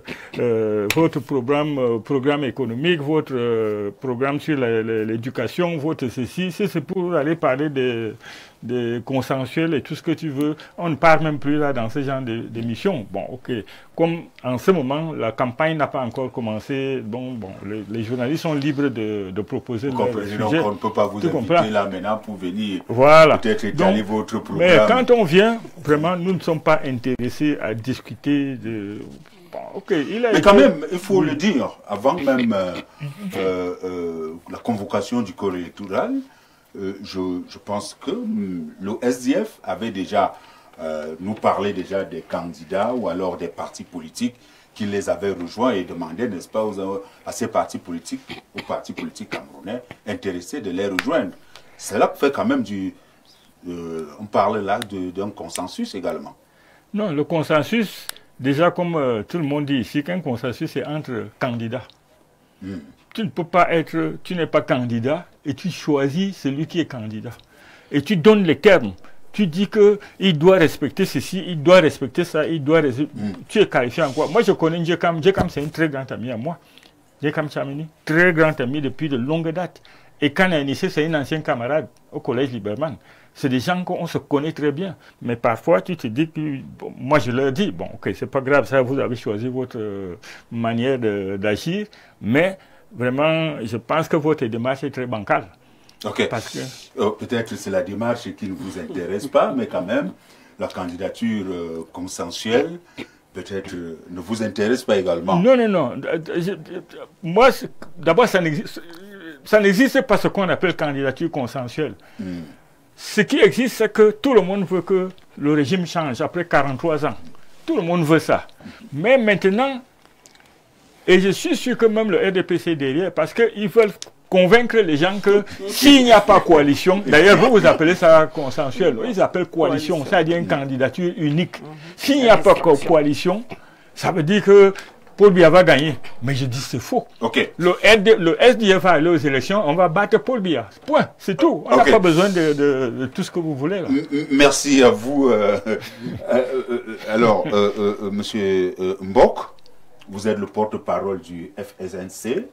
votre programme économique, votre programme sur l'éducation, votre ceci, c'est pour aller parler des consensuels et tout ce que tu veux. On ne parle même plus là dans ce genre d'émissions. Bon, ok. Comme en ce moment, la campagne n'a pas encore commencé, donc bon, les journalistes sont libres de proposer Vous leur comprenez, sujet. donc on ne peut pas vous Tu inviter comprends? là maintenant pour venir Voilà. peut-être étaler Donc, votre mais programme. quand on vient, vraiment, nous ne sommes pas intéressés à discuter de... Bon, ok, il a Mais été... quand même, il faut le dire, avant même la convocation du corps électoral, je pense que le SDF avait déjà nous parlé déjà des candidats ou alors des partis politiques qui les avaient rejoints et demandaient, n'est-ce pas, à ces partis politiques, aux partis politiques camerounais intéressés de les rejoindre. Cela fait quand même on parle là d'un consensus également. Non, le consensus, déjà comme tout le monde dit ici, qu'un consensus c'est entre candidats. Tu ne peux pas être, tu n'es pas candidat et tu choisis celui qui est candidat. Et tu donnes les termes. Tu dis qu'il doit respecter ceci, il doit respecter ça, il doit... Tu es qualifié en quoi? Moi, je connais Djekam. Djekam, c'est un très grand ami à moi. Djekam Chamini, très grand ami depuis de longues dates. Et Kana Enissé, c'est un ancien camarade au collège Liberman. C'est des gens qu'on se connaît très bien. Mais parfois, tu te dis que... Bon, moi, je leur dis, bon, ok, c'est pas grave, ça, vous avez choisi votre manière d'agir. Mais vraiment, je pense que votre démarche est très bancale. Ok. Parce que... peut-être c'est la démarche qui ne vous intéresse pas, mais quand même, la candidature consensuelle, peut-être ne vous intéresse pas également. Non, non, non. Moi, d'abord, ça n'existe pas ce qu'on appelle candidature consensuelle. Ce qui existe, c'est que tout le monde veut que le régime change après 43 ans. Tout le monde veut ça. Mais maintenant, et je suis sûr que même le RDPC est derrière, parce qu'ils veulent convaincre les gens que s'il n'y a pas coalition, d'ailleurs vous appelez ça consensuel, ils appellent coalition, c'est-à-dire une candidature unique. S'il n'y a pas coalition, ça veut dire que Paul Biya va gagner. Mais je dis c'est faux. Okay. Le SDF va aller aux élections, on va battre Paul Biya. Point, c'est tout. On n'a pas besoin de tout ce que vous voulez là. Merci à vous. Alors, monsieur Mbok, vous êtes le porte-parole du FSNC.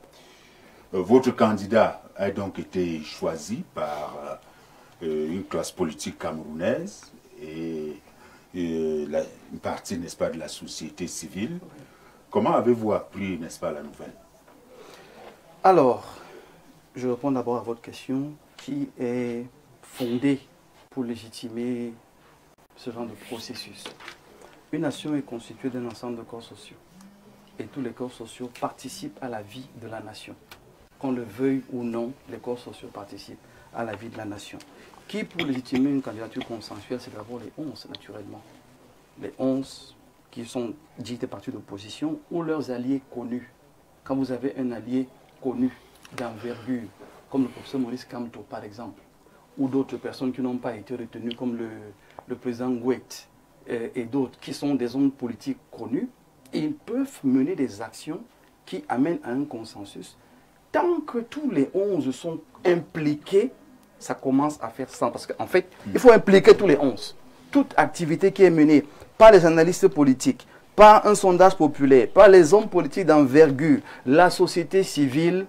Votre candidat a donc été choisi par une classe politique camerounaise et une partie, n'est-ce pas, de la société civile. Comment avez-vous appris, n'est-ce pas, la nouvelle? Alors, je réponds d'abord à votre question qui est fondée pour légitimer ce genre de processus. Une nation est constituée d'un ensemble de corps sociaux et tous les corps sociaux participent à la vie de la nation. Qu'on le veuille ou non, les corps sociaux participent à la vie de la nation. Qui, pour légitimer une candidature consensuelle, c'est d'abord les 11, naturellement. Les 11 qui sont dits des partis d'opposition ou leurs alliés connus. Quand vous avez un allié connu d'envergure, comme le professeur Maurice Kamto, par exemple, ou d'autres personnes qui n'ont pas été retenues, comme le président Ngouet et d'autres, qui sont des hommes politiques connus, ils peuvent mener des actions qui amènent à un consensus. Tant que tous les 11 sont impliqués, ça commence à faire sens. Parce qu'en fait, il faut impliquer tous les 11. Toute activité qui est menée par les analystes politiques, par un sondage populaire, par les hommes politiques d'envergure, la société civile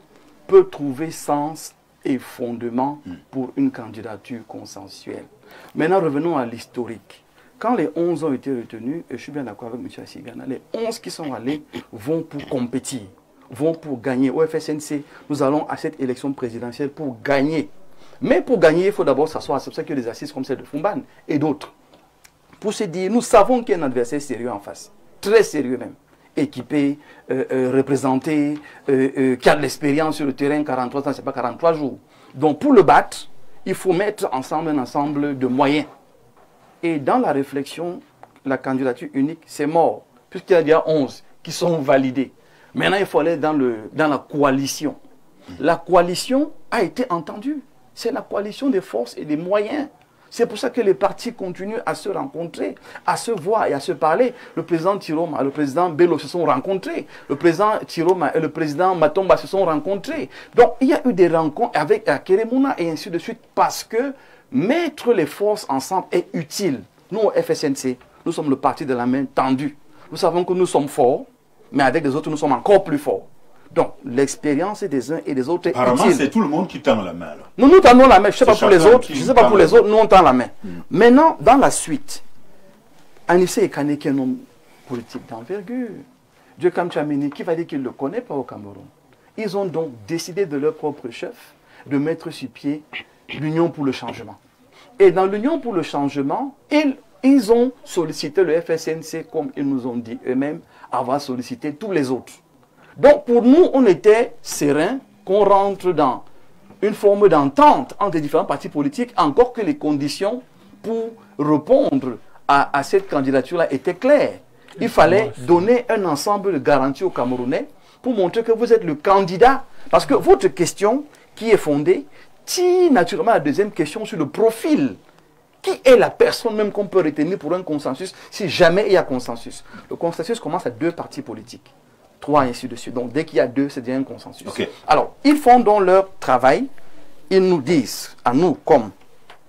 peut trouver sens et fondement pour une candidature consensuelle. Maintenant, revenons à l'historique. Quand les 11 ont été retenus, et je suis bien d'accord avec M. Assigana, les 11 qui sont allés vont pour compétir, vont pour gagner. Au FSNC, nous allons à cette élection présidentielle pour gagner. Mais pour gagner, il faut d'abord s'asseoir. C'est pour ça qu'il y a des assises comme celle de Fumban et d'autres. Pour se dire, nous savons qu'il y a un adversaire sérieux en face. Très sérieux même. Équipé, représenté, qui a de l'expérience sur le terrain, 43 ans, ce n'est pas 43 jours. Donc pour le battre, il faut mettre ensemble un ensemble de moyens. Et dans la réflexion, la candidature unique, c'est mort. Puisqu'il y a déjà 11 qui sont validés. Maintenant, il faut aller dans la coalition. La coalition a été entendue. C'est la coalition des forces et des moyens. C'est pour ça que les partis continuent à se rencontrer, à se voir et à se parler. Le président Tiroma et le président Bello se sont rencontrés. Le président Tiroma et le président Matomba se sont rencontrés. Donc, il y a eu des rencontres avec Keremouna et ainsi de suite parce que mettre les forces ensemble est utile. Nous, au FSNC, nous sommes le parti de la main tendue. Nous savons que nous sommes forts, mais avec les autres, nous sommes encore plus forts. Donc, l'expérience des uns et des autres est utile. Apparemment, c'est tout le monde qui tend la main. Là. Nous tendons la main. Je ne sais pas pour les autres. Je ne sais pas pour les autres. Nous, on tend la main. Maintenant, dans la suite, Anissé Ekane, qui est un homme politique d'envergure, Djekam Chamini, qui va dire qu'il ne le connaît pas au Cameroun. ils ont donc décidé de leur propre chef de mettre sur pied l'Union pour le changement. Et dans l'Union pour le changement, ils ont sollicité le FSNC, comme ils nous ont dit eux-mêmes, avoir sollicité tous les autres. Donc pour nous, on était serein qu'on rentre dans une forme d'entente entre les différents partis politiques, encore que les conditions pour répondre à cette candidature-là étaient claires. Il fallait donner un ensemble de garanties aux Camerounais pour montrer que vous êtes le candidat. Parce que votre question, qui est fondée, tire naturellement la deuxième question sur le profil. Qui est la personne même qu'on peut retenir pour un consensus si jamais il y a consensus? Le consensus commence à 2 partis politiques, 3 et ainsi de suite. Donc dès qu'il y a 2, c'est déjà un consensus. Okay. Alors, ils font donc leur travail. Ils nous disent, à nous, comme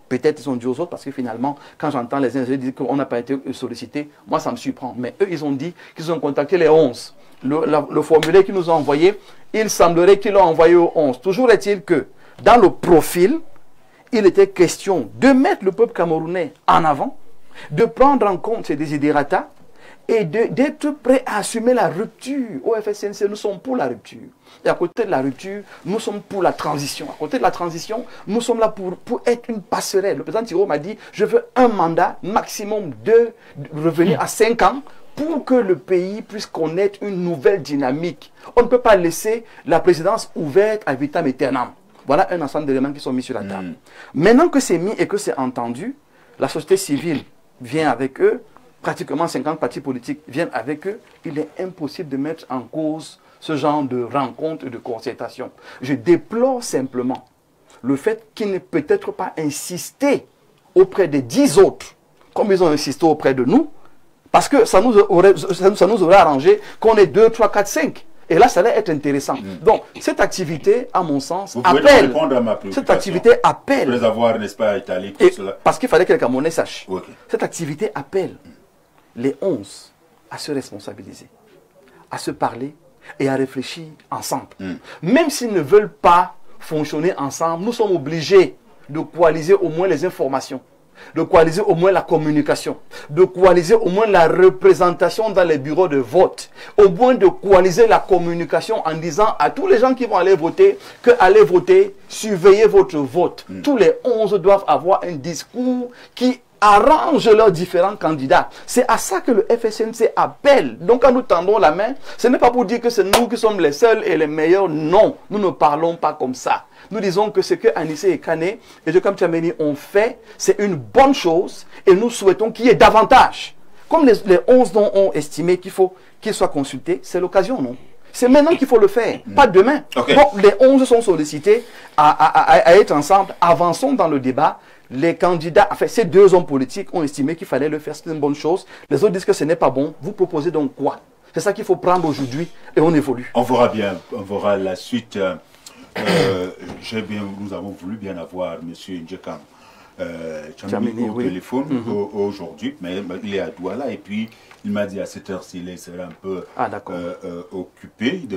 peut-être ils ont dit aux autres, parce que finalement, quand j'entends les uns dire qu'on n'a pas été sollicité, moi ça me surprend. Mais eux, ils ont dit qu'ils ont contacté les 11. Le formulaire qu'ils nous ont envoyé, il semblerait qu'ils l'ont envoyé aux 11. Toujours est-il que, dans le profil, il était question de mettre le peuple camerounais en avant, de prendre en compte ses desiderata et d'être prêt à assumer la rupture. Au FSNC, nous sommes pour la rupture. Et à côté de la rupture, nous sommes pour la transition. À côté de la transition, nous sommes là pour être une passerelle. Le président Thiraud m'a dit, je veux un mandat maximum de revenir à 5 ans pour que le pays puisse connaître une nouvelle dynamique. On ne peut pas laisser la présidence ouverte à vitam aeternam. Voilà un ensemble d'éléments qui sont mis sur la table. Maintenant que c'est mis et que c'est entendu, la société civile vient avec eux, pratiquement 50 partis politiques viennent avec eux, il est impossible de mettre en cause ce genre de rencontre et de concertation. Je déplore simplement le fait qu'ils n'aient peut-être pas insisté auprès des 10 autres, comme ils ont insisté auprès de nous, parce que ça nous aurait arrangé qu'on ait 2, 3, 4, 5. Et là, ça allait être intéressant. Donc, cette activité, à mon sens, appelle. Cette activité appelle. Les avoir, n'est-ce pas, italique, cela. Parce qu'il fallait que les Camerounais sachent. Okay. Cette activité appelle les 11 à se responsabiliser, à se parler et à réfléchir ensemble. Même s'ils ne veulent pas fonctionner ensemble, nous sommes obligés de coaliser au moins les informations, de coaliser au moins la communication, de coaliser au moins la représentation dans les bureaux de vote, au moins de coaliser la communication en disant à tous les gens qui vont aller voter que allez voter, surveillez votre vote. Tous les 11 doivent avoir un discours qui arrange leurs différents candidats. C'est à ça que le FSNC appelle. Donc quand nous tendons la main, ce n'est pas pour dire que c'est nous qui sommes les seuls et les meilleurs. Non, nous ne parlons pas comme ça. Nous disons que ce que Anissé et Kane et Joachim Tchouaméni ont fait, c'est une bonne chose et nous souhaitons qu'il y ait davantage. Comme les 11 dont ont estimé qu'il faut qu'ils soient consultés, c'est l'occasion, non? C'est maintenant qu'il faut le faire, pas demain. Okay. Bon, les 11 sont sollicités à être ensemble. Avançons dans le débat. Les candidats, enfin ces 2 hommes politiques ont estimé qu'il fallait le faire, c'est une bonne chose. Les autres disent que ce n'est pas bon. Vous proposez donc quoi? C'est ça qu'il faut prendre aujourd'hui et on évolue. On verra bien, on verra la suite. Nous avons voulu bien avoir M. Ndjekam Tchouaméni au téléphone aujourd'hui, mais il est à Douala et puis il m'a dit à cette heure-ci il serait un peu occupé, il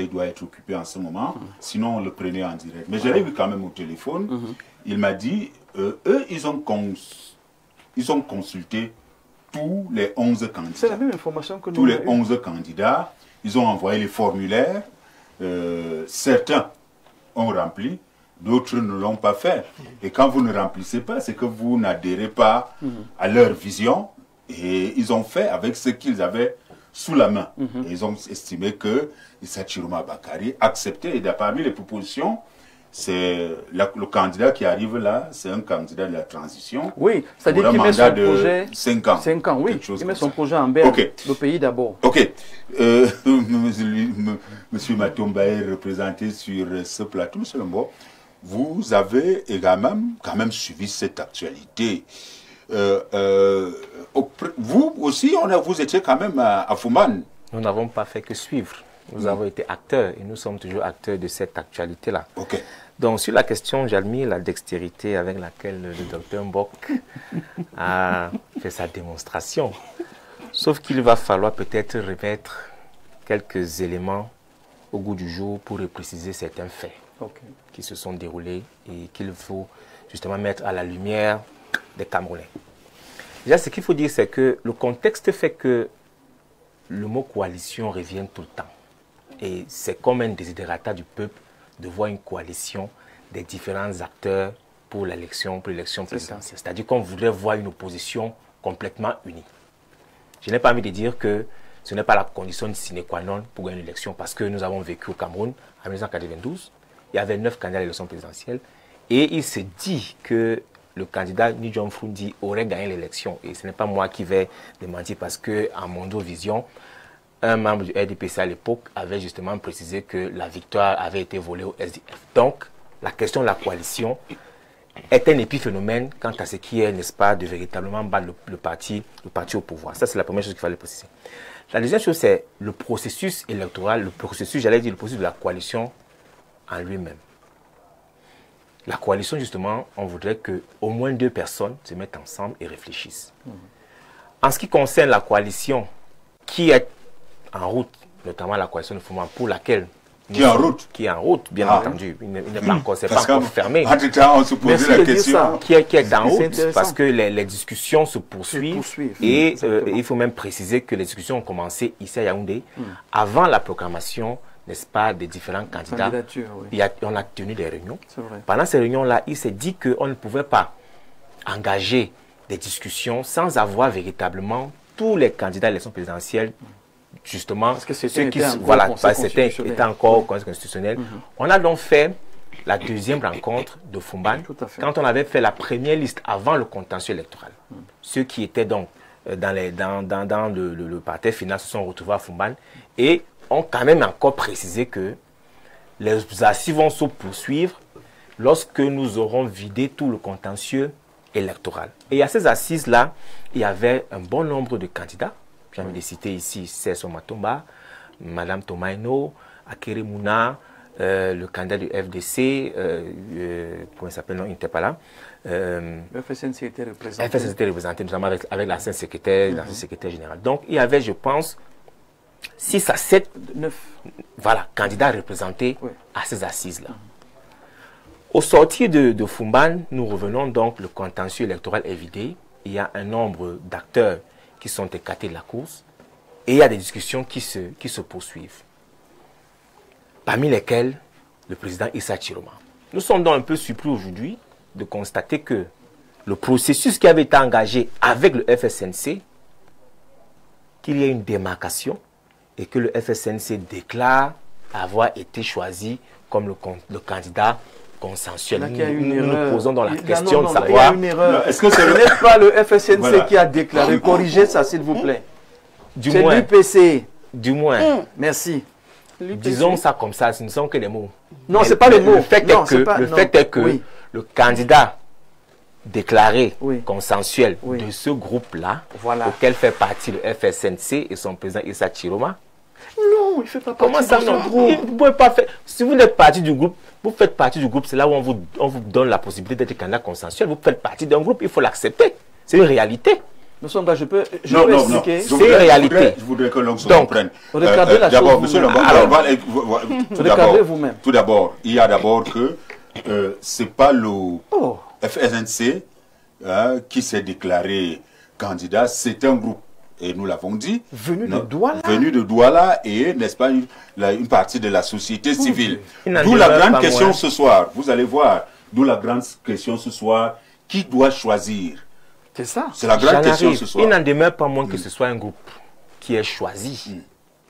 doit être occupé en ce moment, sinon on le prenait en direct. Mais je l'ai vu quand même au téléphone, il m'a dit, eux ils ont consulté tous les 11 candidats. C'est la même information que nous. Tous les 11 candidats, ils ont envoyé les formulaires, certains ont rempli, d'autres ne l'ont pas fait. Et quand vous ne remplissez pas, c'est que vous n'adhérez pas à leur vision. Et ils ont fait avec ce qu'ils avaient sous la main. Et ils ont estimé que Issa Chiroma Bakari acceptait. Et parmi les propositions, c'est le candidat qui arrive là, c'est un candidat de la transition. Oui, c'est-à-dire qu'il met son projet 5 ans. 5 ans, oui. Il met son projet en berne, le pays d'abord. Ok. Monsieur Matombaye, représenté sur ce plateau, M. Lembo, vous avez également quand même suivi cette actualité. Vous aussi, vous étiez quand même à Fouman. Nous n'avons pas fait que suivre. Nous avons été acteurs et nous sommes toujours acteurs de cette actualité-là. Okay. Donc, sur la question, j'admire la dextérité avec laquelle le docteur Mbok a fait sa démonstration. Sauf qu'il va falloir peut-être remettre quelques éléments au goût du jour pour préciser certains faits qui se sont déroulés et qu'il faut justement mettre à la lumière des Camerounais. Déjà, ce qu'il faut dire, c'est que le contexte fait que le mot coalition revient tout le temps. Et c'est comme un desiderata du peuple de voir une coalition des différents acteurs pour l'élection présidentielle. C'est-à-dire qu'on voudrait voir une opposition complètement unie. Je n'ai pas envie de dire que ce n'est pas la condition sine qua non pour une élection, parce que nous avons vécu au Cameroun en 1992, il y avait 9 candidats à l'élection présidentielle, et il se dit que le candidat Ni John Frundi aurait gagné l'élection. Et ce n'est pas moi qui vais démentir, parce qu'en Mondovision, un membre du RDPC à l'époque avait justement précisé que la victoire avait été volée au SDF. Donc, la question de la coalition est un épiphénomène quant à ce qui est, n'est-ce pas, de véritablement battre le parti au pouvoir. Ça, c'est la première chose qu'il fallait préciser. La deuxième chose, c'est le processus électoral, le processus de la coalition en lui-même. La coalition, justement, on voudrait qu'au moins 2 personnes se mettent ensemble et réfléchissent. En ce qui concerne la coalition qui est en route, notamment la coalition de Fumba, pour laquelle... Qui est en route? Qui est en route, bien entendu. Il n'est pas encore, c'est pas encore fermé. En tout cas, on se posait la question. Qui est en route, parce que les discussions se poursuivent. Et il faut même préciser que les discussions ont commencé ici à Yaoundé, avant la proclamation, n'est-ce pas, des différents candidats. Oui. On a tenu des réunions. Pendant ces réunions-là, il s'est dit qu'on ne pouvait pas engager des discussions sans avoir véritablement tous les candidats à l'élection présidentielle, justement, parce que ceux qui étaient encore au Conseil constitutionnel. On a donc fait la deuxième rencontre de Fumban, quand on avait fait la première liste avant le contentieux électoral. Ceux qui étaient donc dans le parterre final se sont retrouvés à Fumban et ont quand même encore précisé que les assises vont se poursuivre lorsque nous aurons vidé tout le contentieux électoral. Et à ces assises-là, il y avait un bon nombre de candidats. J'ai envie de citer ici Serso Matomba, Madame Tomaino, Akere Mouna, le candidat du FDC, comment il s'appelle, non, il n'était pas là. Le FSNC était représenté. FSNC était représenté, notamment avec l'ancien secrétaire, secrétaire général. Donc, il y avait, je pense, 6 à 7 voilà, candidats représentés à ces assises-là. Au sortir de Fumban, nous revenons donc, le contentieux électoral est vidé. Il y a un nombre d'acteurs qui sont écartés de la course, et il y a des discussions qui se poursuivent. Parmi lesquelles, le président Issa Chiroma. Nous sommes donc un peu surpris aujourd'hui de constater que le processus qui avait été engagé avec le FSNC, qu'il y ait une démarcation, et que le FSNC déclare avoir été choisi comme le candidat consensuel. Nous nous posons dans la question de savoir... Il y a une erreur. Est-ce que ce n'est pas le FSNC qui a déclaré? Corrigez ça, s'il vous plaît. C'est l'UPC. Du moins. Merci. Disons ça comme ça, ce ne sont que des mots. Non, ce n'est pas les mots. Le fait est que le candidat déclaré consensuel de ce groupe-là, auquel fait partie le FSNC et son président Issa Chiroma. Non, il ne fait pas partie de ce groupe. Vous pouvez pas faire. Si vous êtes partie du groupe, vous faites partie du groupe, c'est là où on vous donne la possibilité d'être candidat consensuel. Vous faites partie d'un groupe, il faut l'accepter. C'est une réalité. Je peux expliquer. C'est une réalité. Je voudrais que l'on se comprenne. D'abord, monsieur vous-même. Tout d'abord, il y a d'abord que ce n'est pas le FSNC qui s'est déclaré candidat, c'est un groupe. Et nous l'avons dit, venu de Douala. Venu de Douala et, n'est-ce pas, une partie de la société civile. D'où la grande question ce soir. Vous allez voir, d'où la grande question ce soir. Qui doit choisir? C'est ça. C'est la grande question ce soir. Il n'en demeure pas moins que ce soit un groupe qui est choisi.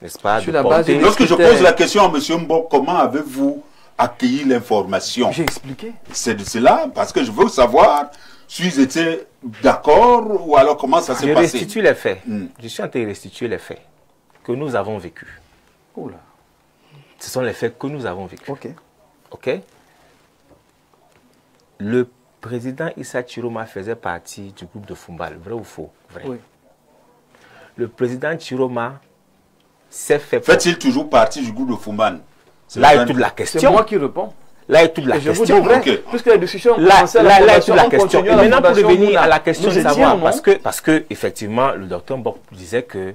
N'est-ce pas? Lorsque je pose la question à M. Mbok, comment avez-vous accueilli l'information? J'ai expliqué. C'est de cela, parce que je veux savoir si ils étaient d'accord ou alors comment ça s'est passé. Je restitue les faits. Je suis en train de restituer les faits que nous avons vécus. Oula. Ce sont les faits que nous avons vécus. Ok. Le président Issa Chiroma faisait partie du groupe de Fumbal, vrai ou faux? Vrai. Oui. Le président Chiroma s'est fait... Fait-il toujours partie du groupe de Fumbal? Là est toute la question. C'est moi qui réponds. Là est toute la question. Puisque la discussion là est toute la question. Et maintenant, pour revenir à la question de savoir, parce que effectivement, le docteur Mbok disait que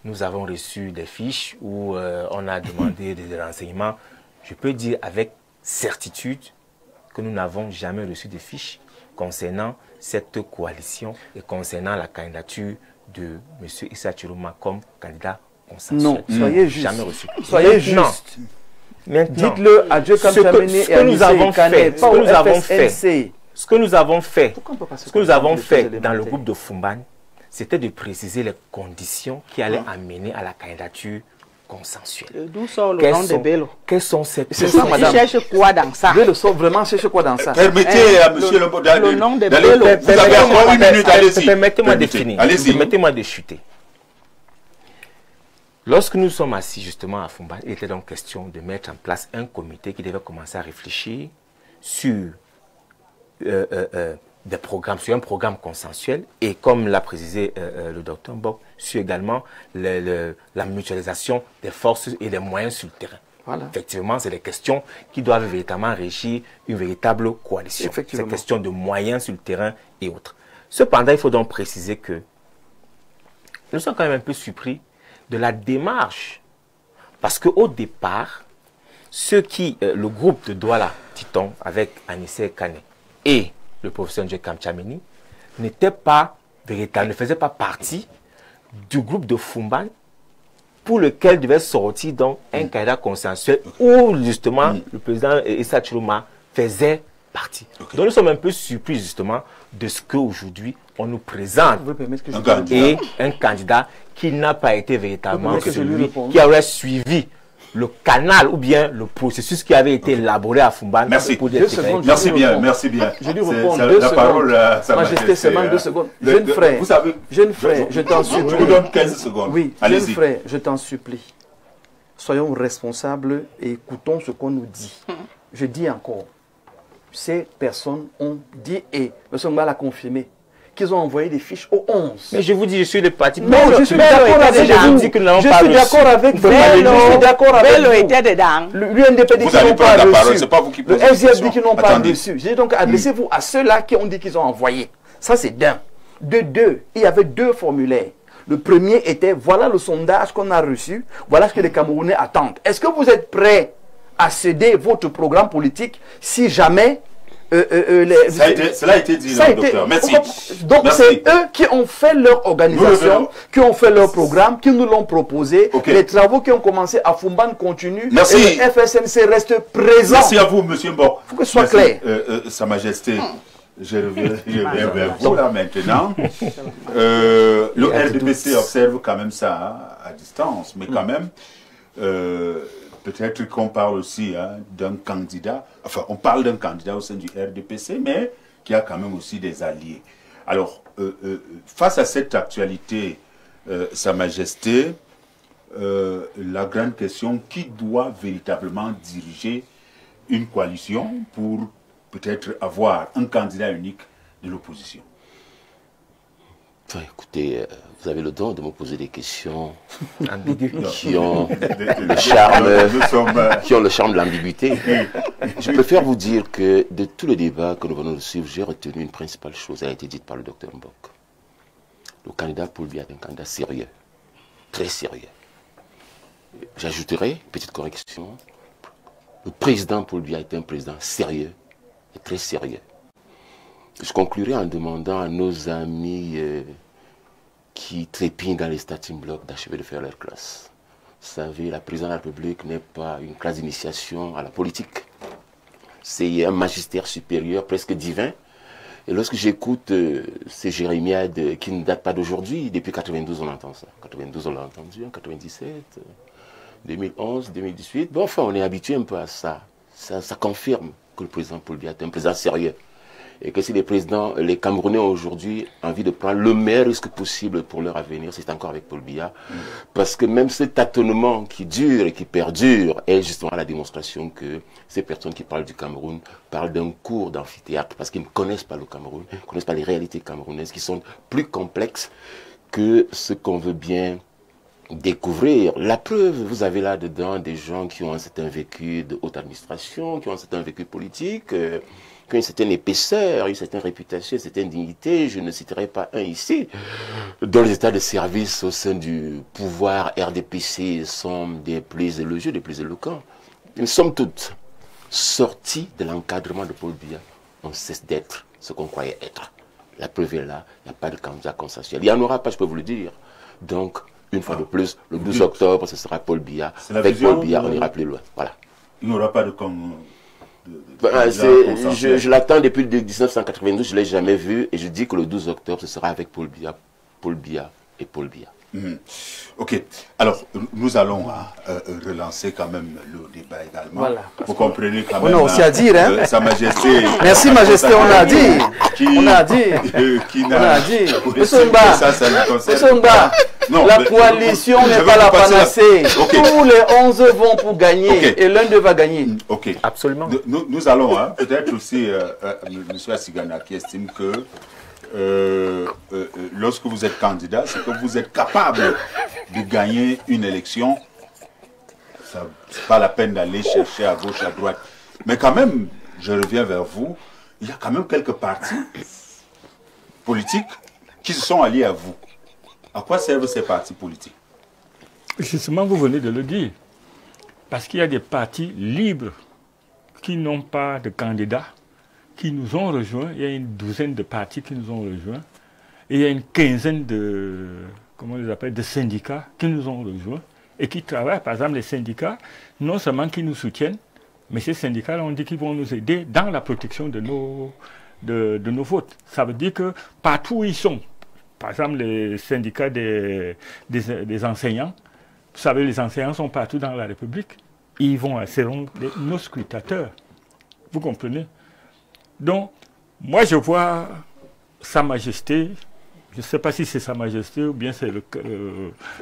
nous avons reçu des fiches où on a demandé des renseignements. Je peux dire avec certitude que nous n'avons jamais reçu de fiches concernant cette coalition et concernant la candidature de M. Issa Chiroma comme candidat consensuel. Non, soyez juste. Jamais reçu. Soyez Maintenant, juste. Dites-le à Dieu comme ce que nous avons fait, ce que nous avons fait dans le groupe de Fumban, c'était de préciser les conditions qui allaient amener à la candidature consensuelle. D'où sort le nom de Bello? Quelles sont ces C'est ça, madame. Tu cherches quoi dans ça? Bello sort vraiment cherche quoi dans ça? Permettez à monsieur le nom de Bello. Vous avez encore une minute, allez-y. Permettez-moi de finir. Allez-y. Permettez-moi de chuter. Lorsque nous sommes assis justement à Fumban, il était donc question de mettre en place un comité qui devait commencer à réfléchir sur des programmes, sur un programme consensuel et comme l'a précisé le docteur Mbok, sur également la mutualisation des forces et des moyens sur le terrain. Voilà. Effectivement, c'est des questions qui doivent véritablement régir une véritable coalition. C'est question de moyens sur le terrain et autres. Cependant, il faut donc préciser que nous sommes quand même un peu surpris de la démarche. Parce qu'au départ, le groupe de Douala Titon avec Anissé Kane et le professeur Ndje Kamtchameni ne faisait pas partie du groupe de Fumban pour lequel devait sortir donc un candidat consensuel où justement le président Issa Chiluma faisait partie. Donc nous sommes un peu surpris justement de ce qu'aujourd'hui on nous présente et un candidat qui n'a pas été véritablement celui qui aurait suivi le canal ou bien le processus qui avait été élaboré à Fumban. Merci. Merci bien, merci bien. Je lui réponds 2 secondes. Parole à Sa Majesté, seulement 2 secondes. Jeune frère, je t'en supplie. Je vous donne 15 secondes. Oui, jeune frère, je t'en supplie. Soyons responsables et écoutons ce qu'on nous dit. Je dis encore, ces personnes ont dit, et M. Ngba l'a confirmé, qu'ils ont envoyé des fiches au 11. Mais je vous dis, je suis le parti. Non, je suis d'accord avec vous. Je suis d'accord avec vous. Je suis d'accord avec vous. était dedans. L'UNDP dit qu'ils n'ont pas reçu. C'est pas vous qui Le posez la SGF question. dit qu'ils n'ont pas reçu. J'ai donc adressez-vous à ceux-là qui ont dit qu'ils ont envoyé. Ça, c'est d'un. De deux, il y avait 2 formulaires. Le premier était, voilà le sondage qu'on a reçu, voilà ce que les Camerounais attendent. Est-ce que vous êtes prêts à céder votre programme politique si jamais... cela a été dit, docteur. Merci. Donc c'est eux qui ont fait leur organisation, qui ont fait leur programme, qui nous l'ont proposé. Les travaux qui ont commencé à Fumban continuent. Merci. Et le FSNC reste présent. Merci à vous, monsieur Mbok. Il faut que ce soit clair. Sa Majesté, je reviens vers vous là maintenant. Le RDPC observe quand même ça à distance, mais quand même... peut-être qu'on parle aussi d'un candidat, enfin on parle d'un candidat au sein du RDPC, mais qui a quand même aussi des alliés. Alors, face à cette actualité, Sa Majesté, la grande question, qui doit véritablement diriger une coalition pour peut-être avoir un candidat unique de l'opposition? Enfin, écoutez, vous avez le don de me poser des questions qui ont le charme de l'ambiguïté. Je préfère vous dire que de tout le débat que nous venons de suivre, j'ai retenu une principale chose, elle a été dite par le docteur Mbok. Le candidat Paul Biya est un candidat sérieux, très sérieux. J'ajouterai, petite correction, le président Paul Biya est un président sérieux et très sérieux. Je conclurai en demandant à nos amis qui trépignent dans les starting blocks d'achever de faire leur classe. Vous savez, la présidence de la République n'est pas une classe d'initiation à la politique. C'est un magistère supérieur, presque divin. Et lorsque j'écoute ces jérémiades qui ne datent pas d'aujourd'hui, depuis 92 on entend ça. 92 on l'a entendu, en 97, 2011, 2018. Bon, enfin, on est habitué un peu à ça. Ça confirme que le président Paul Biya est un président sérieux. Et que si les Camerounais ont aujourd'hui envie de prendre le meilleur risque possible pour leur avenir, c'est encore avec Paul Biya. Parce que même ce tâtonnement qui dure et qui perdure est justement la démonstration que ces personnes qui parlent du Cameroun parlent d'un cours d'amphithéâtre parce qu'ils ne connaissent pas le Cameroun, ne connaissent pas les réalités camerounaises qui sont plus complexes que ce qu'on veut bien découvrir. La preuve, vous avez là-dedans des gens qui ont un certain vécu de haute administration, qui ont un certain vécu politique, qui ont une certaine épaisseur, une certaine réputation, une certaine dignité. Je ne citerai pas un ici. Dans les états de service au sein du pouvoir RDPC sont des plus élogieux, des plus éloquents. Nous sommes toutes sortis de l'encadrement de Paul Biya. On cesse d'être ce qu'on croyait être. La preuve est là, il n'y a pas de candidat consensuel. Il n'y en aura pas, je peux vous le dire. Donc, Une fois de plus, le 12 octobre, ce sera Paul Biya. Avec vision, Paul Biya, on ira plus loin. Voilà. Il n'y aura pas de je l'attends depuis 1992, je ne l'ai jamais vu. Et je dis que le 12 octobre, ce sera avec Paul Biya et Paul Biya. Ok. Alors, nous allons relancer quand même le débat également. Voilà. Vous comprenez quand même. On a aussi à dire, hein. Sa Majesté. Merci, Majesté, on a dit. On a dit. On a dit. Monsieur Ngba, la coalition n'est pas la panacée. Tous les 11 vont pour gagner et l'un d'eux va gagner. Ok. Absolument. Nous allons, peut-être aussi, M. Asigana qui estime que lorsque vous êtes candidat, c'est que vous êtes capable de gagner une élection. Ce n'est pas la peine d'aller chercher à gauche, à droite. Mais quand même, je reviens vers vous, il y a quand même quelques partis politiques qui se sont alliés à vous. À quoi servent ces partis politiques? Justement, vous venez de le dire. Parce qu'il y a des partis libres qui n'ont pas de candidats, qui nous ont rejoints. Il y a une douzaine de partis qui nous ont rejoints. Et il y a une quinzaine de, comment on les appelle, de syndicats qui nous ont rejoints et qui travaillent. Par exemple, les syndicats, non seulement qui nous soutiennent, mais ces syndicats-là, on dit qu'ils vont nous aider dans la protection de nos votes. Ça veut dire que partout où ils sont, par exemple, les syndicats des enseignants, vous savez, les enseignants sont partout dans la République. Ils seront nos scrutateurs. Vous comprenez? Donc, moi, je vois Sa Majesté, je ne sais pas si c'est Sa Majesté ou bien c'est le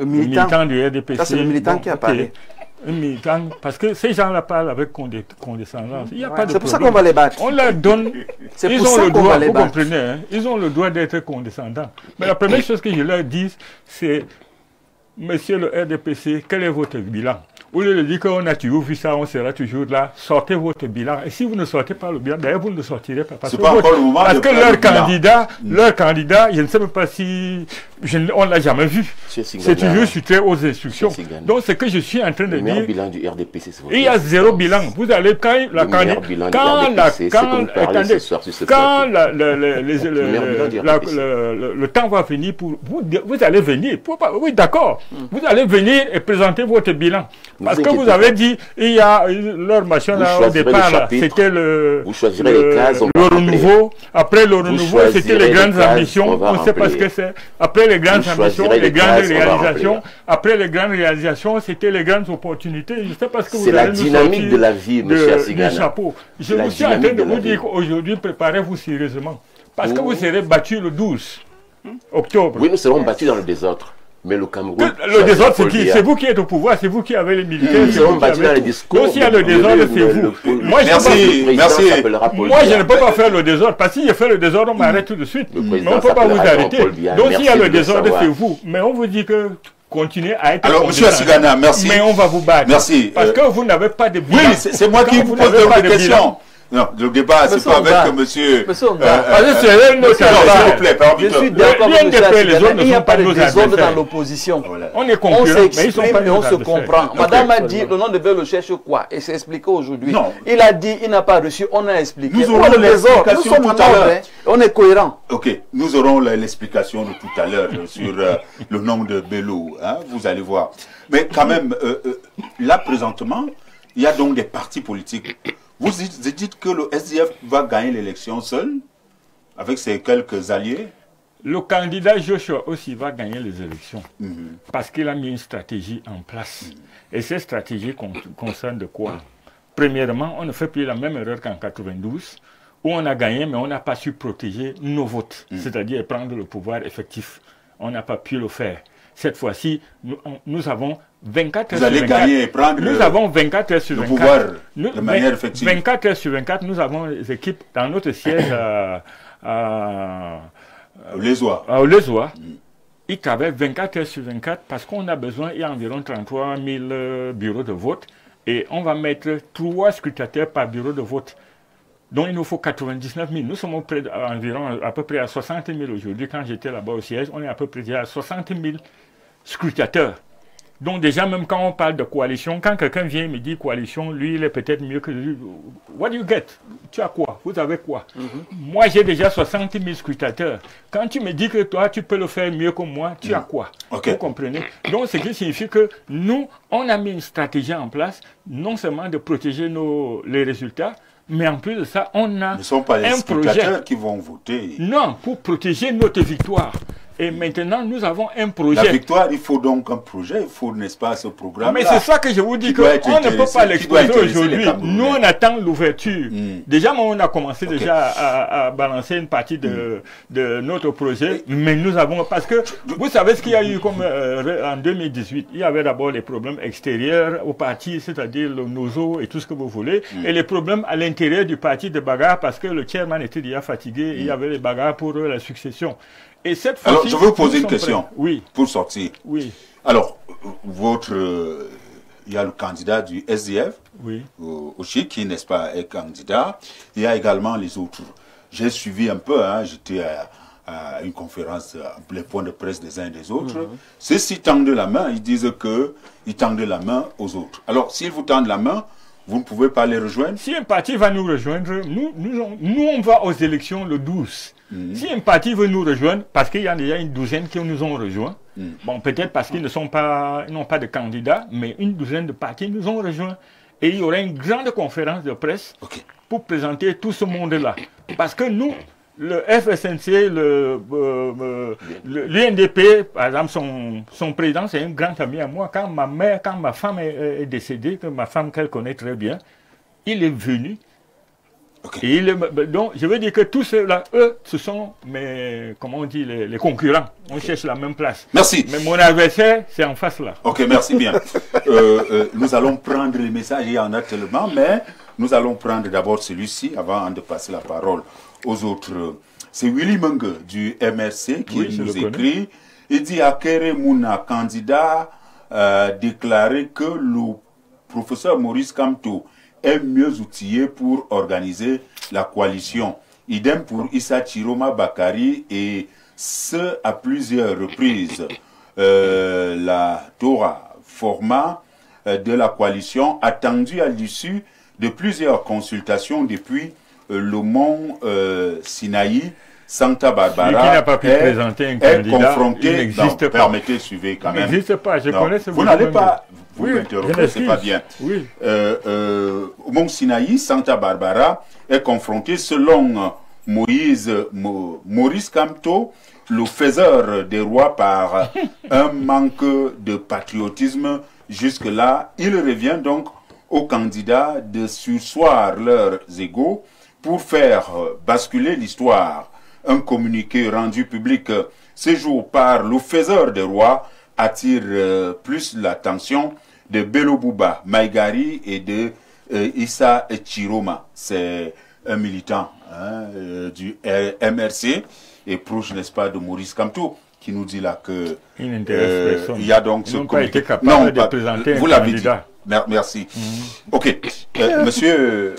militant du RDPC. Ça, c'est le militant qui a parlé. Un militant, parce que ces gens-là parlent avec condescendance. Il n'y a pas de c'est pour ça qu'on va les battre. On leur donne. C'est pour ça qu'on va les battre. Vous comprenez, hein, ils ont le droit d'être condescendants. Mais la première chose que je leur dis, c'est: Monsieur le RDPC, quel est votre bilan? Au lieu de dire qu'on a toujours vu ça, on sera toujours là, sortez votre bilan. Et si vous ne sortez pas le bilan, d'ailleurs vous ne le sortirez pas. Parce que leur candidat, je ne sais même pas si... on ne l'a jamais vu. C'est toujours suite aux instructions. Donc ce que je suis en train de dire... Le meilleur bilan du RDPC, c'est votre il y a zéro bilan. Vous allez, quand le temps va venir, vous allez venir. Oui, d'accord. Vous allez venir et présenter votre bilan. Parce que vous avez dit, il y a leur machin là au départ, c'était le renouveau. Après le renouveau, c'était les grandes ambitions. On ne sait pas ce que c'est. Après les grandes ambitions, les grandes réalisations. Après les grandes réalisations, c'était les grandes opportunités. Je ne sais pas ce que vous allez nous sortir. C'est la dynamique de la vie, M. Asigana. Chapeau. Je vous suis en train de vous dire qu'aujourd'hui, préparez-vous sérieusement. Parce que vous serez battus le 12 octobre. Oui, nous serons battus dans le désordre. Mais le Cameroun... Le désordre, c'est qui? C'est vous qui êtes au pouvoir, c'est vous qui avez les militaires. Nous serons battus dans les discours. Donc s'il y a le désordre, c'est vous. Moi, je ne peux pas faire le désordre. Parce que si je fais le désordre, on m'arrête tout de suite. Mais on ne peut pas vous arrêter. Donc s'il y a le désordre, c'est vous. Mais on vous dit que continuez à être... Alors, M. Asigana, merci. Mais on va vous battre. Merci. Parce que vous n'avez pas de bilan. Oui, c'est moi qui vous pose des questions. Non, le débat, c'est pas avec monsieur... Monsieur s'il vous plaît, je suis d'accord avec monsieur Asigana. Il n'y a pas de désordre dans l'opposition. On est concurrents, mais ils sont pas et on se comprend. Madame a dit, le nom de le cherche quoi? Et c'est expliqué aujourd'hui. Il a dit, il n'a pas reçu, on a expliqué. Nous aurons l'explication tout à l'heure. On est cohérent. Ok, nous aurons l'explication de tout à l'heure sur le nom de Bello. Vous allez voir. Mais quand même, là, présentement, il y a donc des partis politiques. Vous dites que le SDF va gagner l'élection seul, avec ses quelques alliés? Le candidat Joshua aussi va gagner les élections, parce qu'il a mis une stratégie en place. Et cette stratégie concerne de quoi? Premièrement, on ne fait plus la même erreur qu'en 92, où on a gagné, mais on n'a pas su protéger nos votes, c'est-à-dire prendre le pouvoir effectif. On n'a pas pu le faire. Cette fois-ci, nous avons 24 heures sur 24. Vous allez gagner et prendre nous avons 24 heures sur 24. Pouvoir de manière effective. 24 heures sur 24, nous avons les équipes dans notre siège au Lezoa. Ils travaillent 24 heures sur 24 parce qu'on a besoin, il y a environ 33 000 bureaux de vote et on va mettre 3 scrutateurs par bureau de vote. Donc il nous faut 99 000. Nous sommes environ à peu près à 60 000 aujourd'hui. Quand j'étais là-bas au siège, on est à peu près à 60 000 scrutateurs. Donc déjà, même quand on parle de coalition, quand quelqu'un vient et me dit coalition, lui, il est peut-être mieux que lui. What do you get? Tu as quoi? Vous avez quoi? Moi, j'ai déjà 60 000 scrutateurs. Quand tu me dis que toi, tu peux le faire mieux que moi, tu as quoi? Vous comprenez? Donc, ce qui signifie que nous, on a mis une stratégie en place, non seulement de protéger les résultats, mais en plus de ça, on a ne sont pas les scrutateurs qui vont voter. Non, pour protéger notre victoire. Et maintenant, nous avons un projet. La victoire, il faut donc un projet, il faut, n'est-ce pas, ce programme. Mais c'est ça que je vous dis, qu'on ne peut pas l'exposer aujourd'hui. Nous, on attend l'ouverture. Déjà, on a commencé déjà à balancer une partie de notre projet, mais nous avons... Parce que, vous savez ce qu'il y a eu comme en 2018, il y avait d'abord les problèmes extérieurs au parti, c'est-à-dire le NOZO et tout ce que vous voulez, et les problèmes à l'intérieur du parti de bagarre, parce que le chairman était déjà fatigué, et il y avait les bagarres pour la succession. Et cette fois-ci, alors, je veux vous poser une question oui. Pour sortir. Oui. Alors, il y a le candidat du SDF, oui. Aussi, qui, n'est-ce pas, est candidat. Il y a également les autres. J'ai suivi un peu, hein, j'étais à une conférence, les points de presse des uns et des autres. Ceux-ci tendent la main, ils disent qu'ils tendent la main aux autres. Alors, s'ils vous tendent la main, vous ne pouvez pas les rejoindre? Si un parti va nous rejoindre, nous on va aux élections le 12. Si un parti veut nous rejoindre, parce qu'il y a déjà une douzaine qui nous ont rejoints, bon, peut-être parce qu'ils n'ont pas de candidats, mais une douzaine de partis nous ont rejoints. Et il y aura une grande conférence de presse pour présenter tout ce monde-là. Parce que nous, le FSNC, l'UNDP, par exemple, son président, c'est un grand ami à moi. Quand ma femme est décédée, que ma femme qu'elle connaît très bien, il est venu. Et donc, je veux dire que tous ceux-là, eux, ce sont comment on dit, les concurrents. On cherche la même place. Merci. Mais mon adversaire, c'est en face là. Ok, merci bien. Nous allons prendre les messages, il y en a tellement, mais nous allons prendre d'abord celui-ci avant de passer la parole aux autres. C'est Willy Menge du MRC qui nous écrit. Il dit Akere Mouna, candidat, déclaré que le professeur Maurice Kamto est mieux outillé pour organiser la coalition. Idem pour Issa Chiroma Bakari, et ce à plusieurs reprises. La Torah format de la coalition attendu à l'issue de plusieurs consultations depuis le mont Sinaï, Santa Barbara. Qui n'a pas pu présenter un candidat, confronté, il n'existe pas. Permettez, suivez quand même. Il n'existe pas, je connais ce vous n'allez pas... Vous oui, m'interrompez, c'est pas bien. Oui. Mont Sinaï, Santa Barbara, est confronté, selon Maurice Kamto, le faiseur des rois, par un manque de patriotisme. Jusque-là, il revient donc aux candidats de surseoir leurs égaux pour faire basculer l'histoire. Un communiqué rendu public ce jour par le faiseur des rois attire plus l'attention de Bello Bouba Maïgari et de Issa Chiroma. C'est un militant du MRC et proche, n'est-ce pas, de Maurice Kamto, qui nous dit là que il y a donc ce communiqué. Non, pas présenter vous l'avez dit. Merci. Ok. Monsieur,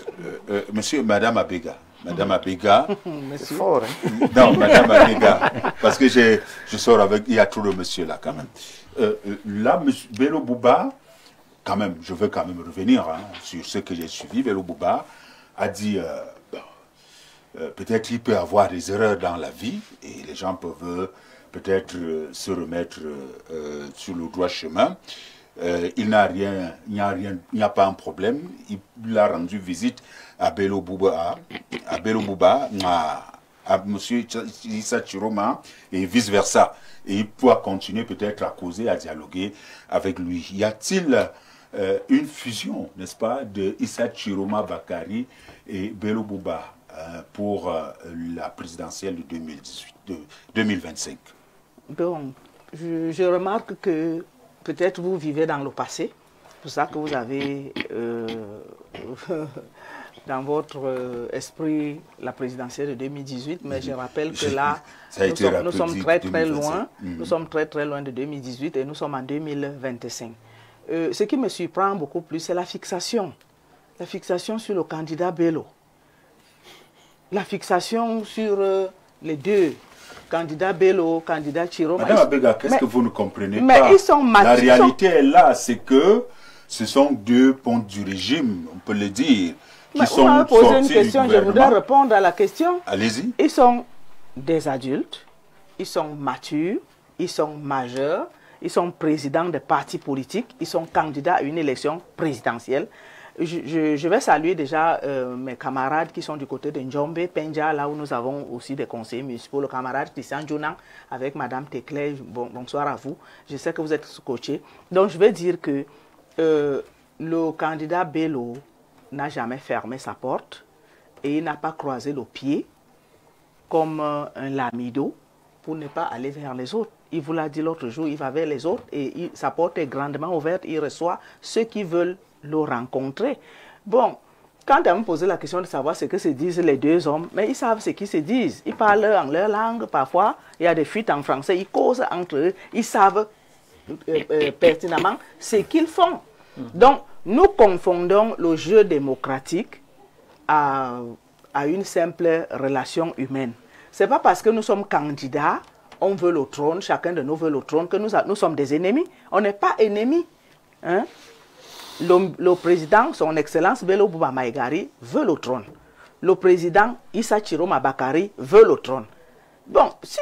Madame Abega. Madame Abega. C'est fort, hein? Non, Madame Abega. Parce que je sors avec... Il y a trop de monsieur là, quand même. Là, monsieur Bello Bouba, quand même, je veux quand même revenir sur ce que j'ai suivi. Bello Bouba a dit... peut-être il peut y avoir des erreurs dans la vie et les gens peuvent peut-être se remettre sur le droit chemin. Il n'y a pas un problème. Il a rendu visite à Bello Bouba, à M. Issa Chiroma et vice-versa. Et il pourra continuer peut-être à causer, à dialoguer avec lui. Y a-t-il une fusion, n'est-ce pas, de Issa Chiroma Bakari et Bello Bouba pour la présidentielle de 2025? Bon, je remarque que peut-être vous vivez dans le passé. C'est pour ça que vous avez dans votre esprit la présidentielle de 2018. Mais je rappelle que là, nous sommes très très loin. Nous sommes très très loin de 2018 et nous sommes en 2025. Ce qui me surprend beaucoup plus, c'est la fixation. La fixation sur le candidat Bello. La fixation sur les deux candidat Bello, candidat Chiroma. Madame Abega, qu'est-ce que vous ne comprenez mais pas? Ils sont La réalité est là, c'est que ce sont deux pontes du régime, on peut le dire, qui sont vous m'avez posé une sortis question, du je voudrais gouvernement. répondre à la question. Allez-y. Ils sont des adultes, ils sont matures, ils sont majeurs, ils sont présidents de partis politiques, ils sont candidats à une élection présidentielle. Je vais saluer déjà mes camarades qui sont du côté de Njombe, Penja, là où nous avons aussi des conseillers municipaux, le camarade Christian Djonan avec Madame Tekle. Bonsoir à vous. Je sais que vous êtes coaché. Donc je vais dire que le candidat Bello n'a jamais fermé sa porte et il n'a pas croisé le pied comme un lamido pour ne pas aller vers les autres. Il vous l'a dit l'autre jour, il va vers les autres et sa porte est grandement ouverte. Il reçoit ceux qui veulent le rencontrer. Bon, quand on me posait la question de savoir ce que se disent les deux hommes, mais ils savent ce qu'ils se disent. Ils parlent en leur langue, parfois il y a des fuites en français, ils causent entre eux, ils savent pertinemment ce qu'ils font. Donc, nous confondons le jeu démocratique à une simple relation humaine. Ce n'est pas parce que nous sommes candidats, on veut le trône, chacun de nous veut le trône, que nous sommes des ennemis. On n'est pas ennemis. Hein? Le président, son excellence Bello Bouba Maïgari, veut le trône. Le président Issa Chiroma Bakari veut le trône. Bon, si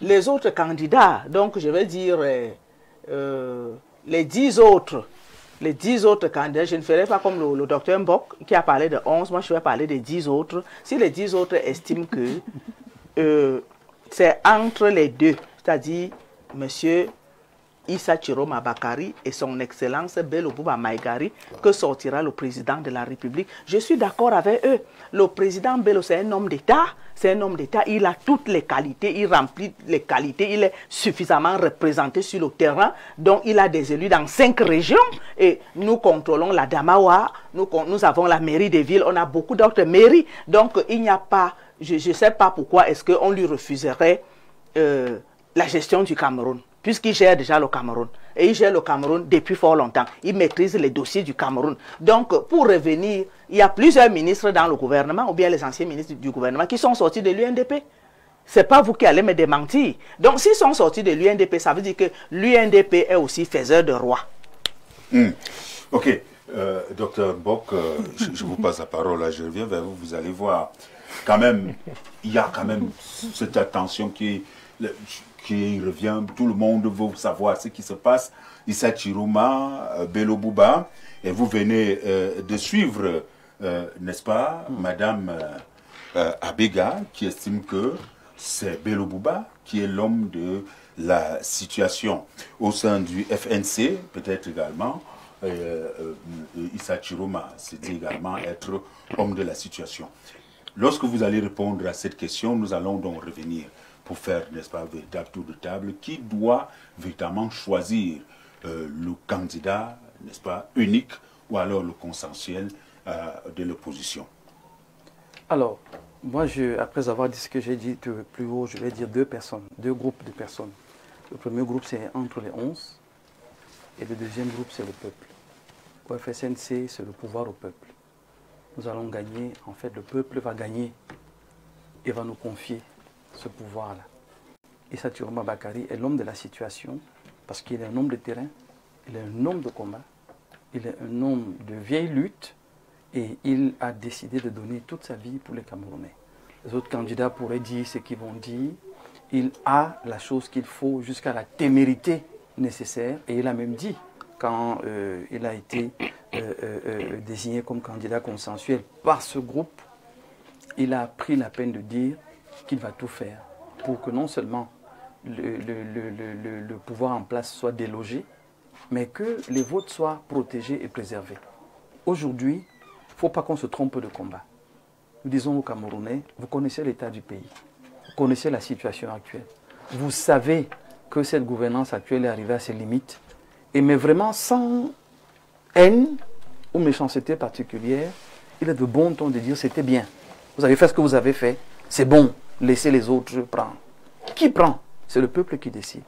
les autres candidats, donc je vais dire les 10 autres candidats, je ne ferai pas comme le docteur Mbok qui a parlé de 11, moi je vais parler des 10 autres. Si les 10 autres estiment que c'est entre les deux, c'est-à-dire monsieur Issa Chiroma Bakari et son excellence Bello Bouba Maïgari, que sortira le président de la République. Je suis d'accord avec eux. Le président Bello, c'est un homme d'État. C'est un homme d'État. Il a toutes les qualités. Il remplit les qualités. Il est suffisamment représenté sur le terrain. Donc, il a des élus dans 5 régions. Et nous contrôlons la Damawa. Nous avons la mairie des villes. On a beaucoup d'autres mairies. Donc, il n'y a pas... Je ne sais pas pourquoi est-ce qu'on lui refuserait la gestion du Cameroun, puisqu'il gère déjà le Cameroun. Et il gère le Cameroun depuis fort longtemps. Il maîtrise les dossiers du Cameroun. Donc, pour revenir, il y a plusieurs ministres dans le gouvernement, ou bien les anciens ministres du gouvernement, qui sont sortis de l'UNDP. Ce n'est pas vous qui allez me démentir. Donc, s'ils sont sortis de l'UNDP, ça veut dire que l'UNDP est aussi faiseur de roi. Ok. Docteur Mbok, je vous passe la parole, là, je reviens vers vous, vous allez voir. Quand même, il y a quand même cette attention qui revient, tout le monde veut savoir ce qui se passe. Issa Chiroma, Bello Bouba, et vous venez de suivre, n'est-ce pas, Madame Abega, qui estime que c'est Bello Bouba qui est l'homme de la situation. Au sein du FNC, peut-être également, Issa Chiroma se dit également être homme de la situation. Lorsque vous allez répondre à cette question, nous allons donc revenir pour faire, n'est-ce pas, un véritable tour de table. Qui doit véritablement choisir le candidat, n'est-ce pas, unique ou alors le consensuel de l'opposition? Alors, moi, après avoir dit ce que j'ai dit plus haut, je vais dire deux groupes de personnes. Le premier groupe, c'est entre les 11 et le deuxième groupe, c'est le peuple. Au FSNC, c'est le pouvoir au peuple. Nous allons gagner, en fait, le peuple va gagner et va nous confier ce pouvoir-là. Issa Chiroma Bakari est l'homme de la situation parce qu'il est un homme de terrain, il est un homme de combat, il est un homme de vieille lutte et il a décidé de donner toute sa vie pour les Camerounais. Les autres candidats pourraient dire ce qu'ils vont dire. Il a la chose qu'il faut jusqu'à la témérité nécessaire et il a même dit quand il a été désigné comme candidat consensuel par ce groupe, il a pris la peine de dire qu'il va tout faire pour que non seulement le pouvoir en place soit délogé, mais que les votes soient protégés et préservés. Aujourd'hui, il ne faut pas qu'on se trompe de combat. Nous disons aux Camerounais, vous connaissez l'état du pays, vous connaissez la situation actuelle, vous savez que cette gouvernance actuelle est arrivée à ses limites, mais vraiment sans haine ou méchanceté particulière, il est de bon ton de dire c'était bien. Vous avez fait ce que vous avez fait, c'est bon, laissez les autres prendre. Qui prend? C'est le peuple qui décide.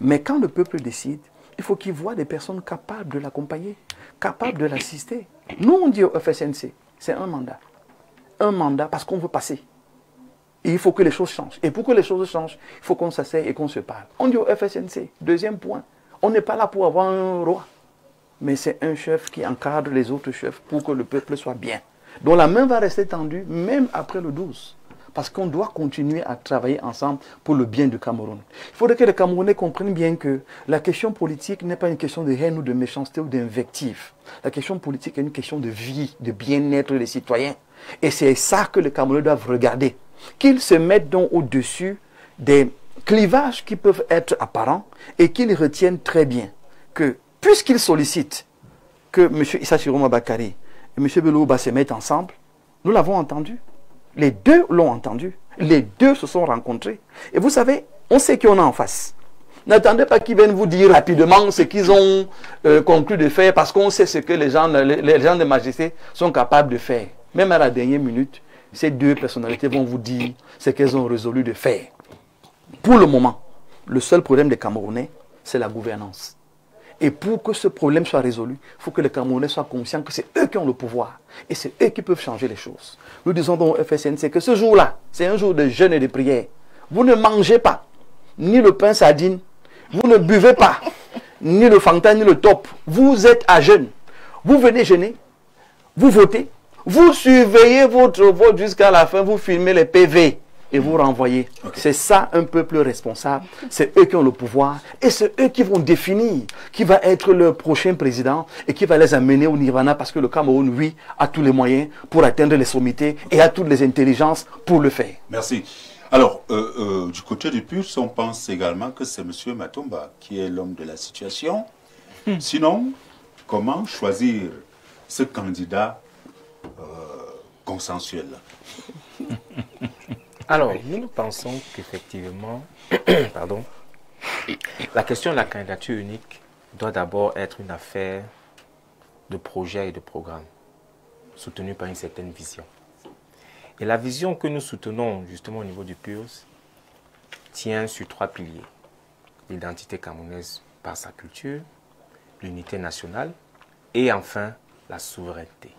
Mais quand le peuple décide, il faut qu'il voit des personnes capables de l'accompagner, capables de l'assister. Nous, on dit au FSNC, c'est un mandat. Un mandat parce qu'on veut passer. Et il faut que les choses changent. Et pour que les choses changent, il faut qu'on s'asseye et qu'on se parle. On dit au FSNC, deuxième point, on n'est pas là pour avoir un roi, mais c'est un chef qui encadre les autres chefs pour que le peuple soit bien. Donc la main va rester tendue même après le 12. Parce qu'on doit continuer à travailler ensemble pour le bien du Cameroun. Il faudrait que les Camerounais comprennent bien que la question politique n'est pas une question de haine ou de méchanceté ou d'invective. La question politique est une question de vie, de bien-être des citoyens. Et c'est ça que les Camerounais doivent regarder. Qu'ils se mettent donc au-dessus des clivages qui peuvent être apparents et qu'ils retiennent très bien que, puisqu'ils sollicitent que M. Issa Chiroma Bakary et M. Belouba se mettent ensemble, nous l'avons entendu. Les deux l'ont entendu. Les deux se sont rencontrés. Et vous savez, on sait qui on a en face. N'attendez pas qu'ils viennent vous dire rapidement ce qu'ils ont conclu de faire parce qu'on sait ce que les gens de majesté sont capables de faire. Même à la dernière minute, ces deux personnalités vont vous dire ce qu'elles ont résolu de faire. Pour le moment, le seul problème des Camerounais, c'est la gouvernance. Et pour que ce problème soit résolu, il faut que les Camerounais soient conscients que c'est eux qui ont le pouvoir. Et c'est eux qui peuvent changer les choses. Nous disons donc au FSNC que ce jour-là, c'est un jour de jeûne et de prière. Vous ne mangez pas ni le pain sardine, vous ne buvez pas ni le Fanta ni le top. Vous êtes à jeûne. Vous venez jeûner, vous votez, vous surveillez votre vote jusqu'à la fin, vous filmez les PV. Et vous renvoyez. Okay. C'est ça un peuple responsable. C'est eux qui ont le pouvoir. Et c'est eux qui vont définir qui va être le prochain président et qui va les amener au Nirvana parce que le Cameroun, oui, a tous les moyens pour atteindre les sommités et a toutes les intelligences pour le faire. Merci. Alors, du côté du PURS, on pense également que c'est M. Matomba qui est l'homme de la situation. Sinon, comment choisir ce candidat consensuel? Alors, nous pensons qu'effectivement, pardon, la question de la candidature unique doit d'abord être une affaire de projet et de programme, soutenue par une certaine vision. Et la vision que nous soutenons justement au niveau du PURS tient sur 3 piliers. L'identité camerounaise par sa culture, l'unité nationale et enfin la souveraineté.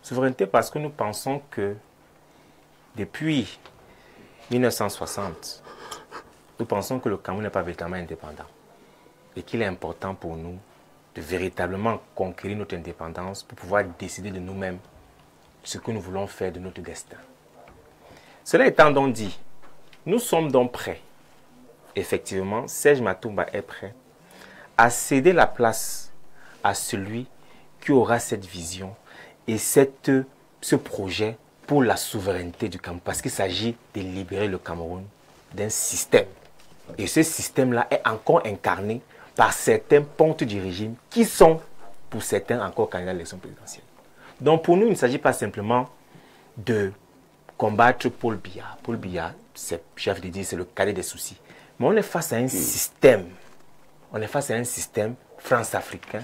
Souveraineté parce que nous pensons que depuis 1960, nous pensons que le Cameroun n'est pas véritablement indépendant et qu'il est important pour nous de véritablement conquérir notre indépendance pour pouvoir décider de nous-mêmes ce que nous voulons faire de notre destin. Cela étant donc dit, nous sommes donc prêts, effectivement, Serge Matomba est prêt à céder la place à celui qui aura cette vision et ce projet pour la souveraineté du Cameroun, parce qu'il s'agit de libérer le Cameroun d'un système. Et ce système-là est encore incarné par certains pontes du régime qui sont, pour certains, encore candidats à l'élection présidentielle. Donc pour nous, il ne s'agit pas simplement de combattre Paul Biya. Paul Biya, j'ai envie de dire, c'est le cadet des soucis. Mais on est face à un système, on est face à un système france-africain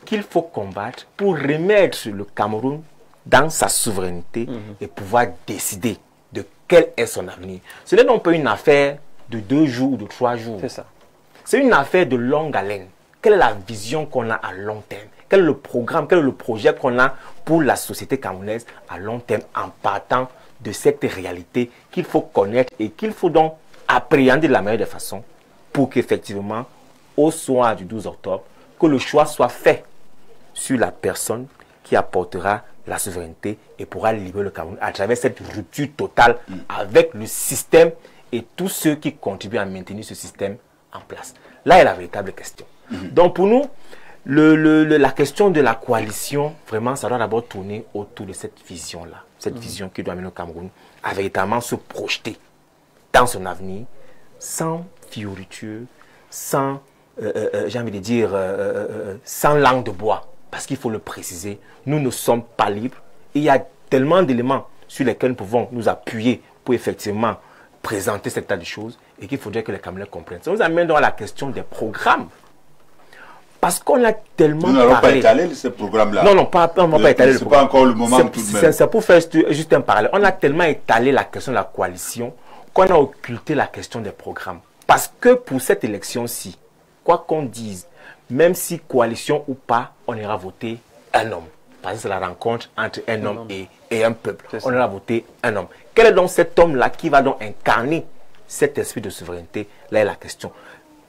qu'il faut combattre pour remettre le Cameroun dans sa souveraineté et pouvoir décider de quel est son avenir. Ce n'est donc pas une affaire de 2 jours ou de 3 jours. C'est ça. C'est une affaire de longue haleine. Quelle est la vision qu'on a à long terme? Quel est le programme, quel est le projet qu'on a pour la société camerounaise à long terme en partant de cette réalité qu'il faut connaître et qu'il faut donc appréhender de la meilleure des façons pour qu'effectivement, au soir du 12 octobre, que le choix soit fait sur la personne qui apportera la souveraineté et pourra libérer le Cameroun à travers cette rupture totale avec le système et tous ceux qui contribuent à maintenir ce système en place. Là est la véritable question. Donc pour nous, la question de la coalition, vraiment, ça doit d'abord tourner autour de cette vision-là. Cette vision qui doit amener le Cameroun à véritablement se projeter dans son avenir sans fioriture, sans, j'ai envie de dire, sans langue de bois. Parce qu'il faut le préciser, nous ne sommes pas libres. Il y a tellement d'éléments sur lesquels nous pouvons nous appuyer pour effectivement présenter cet état de choses et qu'il faudrait que les Camerounais comprennent. Ça nous amène donc à la question des programmes. Parce qu'on a tellement parlé. Nous n'allons pas étaler ce programme-là. Non, on ne va pas étaler le programme. Ce n'est pas encore le moment tout de même. C'est pour faire juste un parallèle. On a tellement étalé la question de la coalition qu'on a occulté la question des programmes. Parce que pour cette élection-ci, quoi qu'on dise, même si coalition ou pas, on ira voter un homme. parce que c'est la rencontre entre un homme et un peuple. On a voté un homme. Quel est donc cet homme-là qui va donc incarner cet esprit de souveraineté? Là est la question.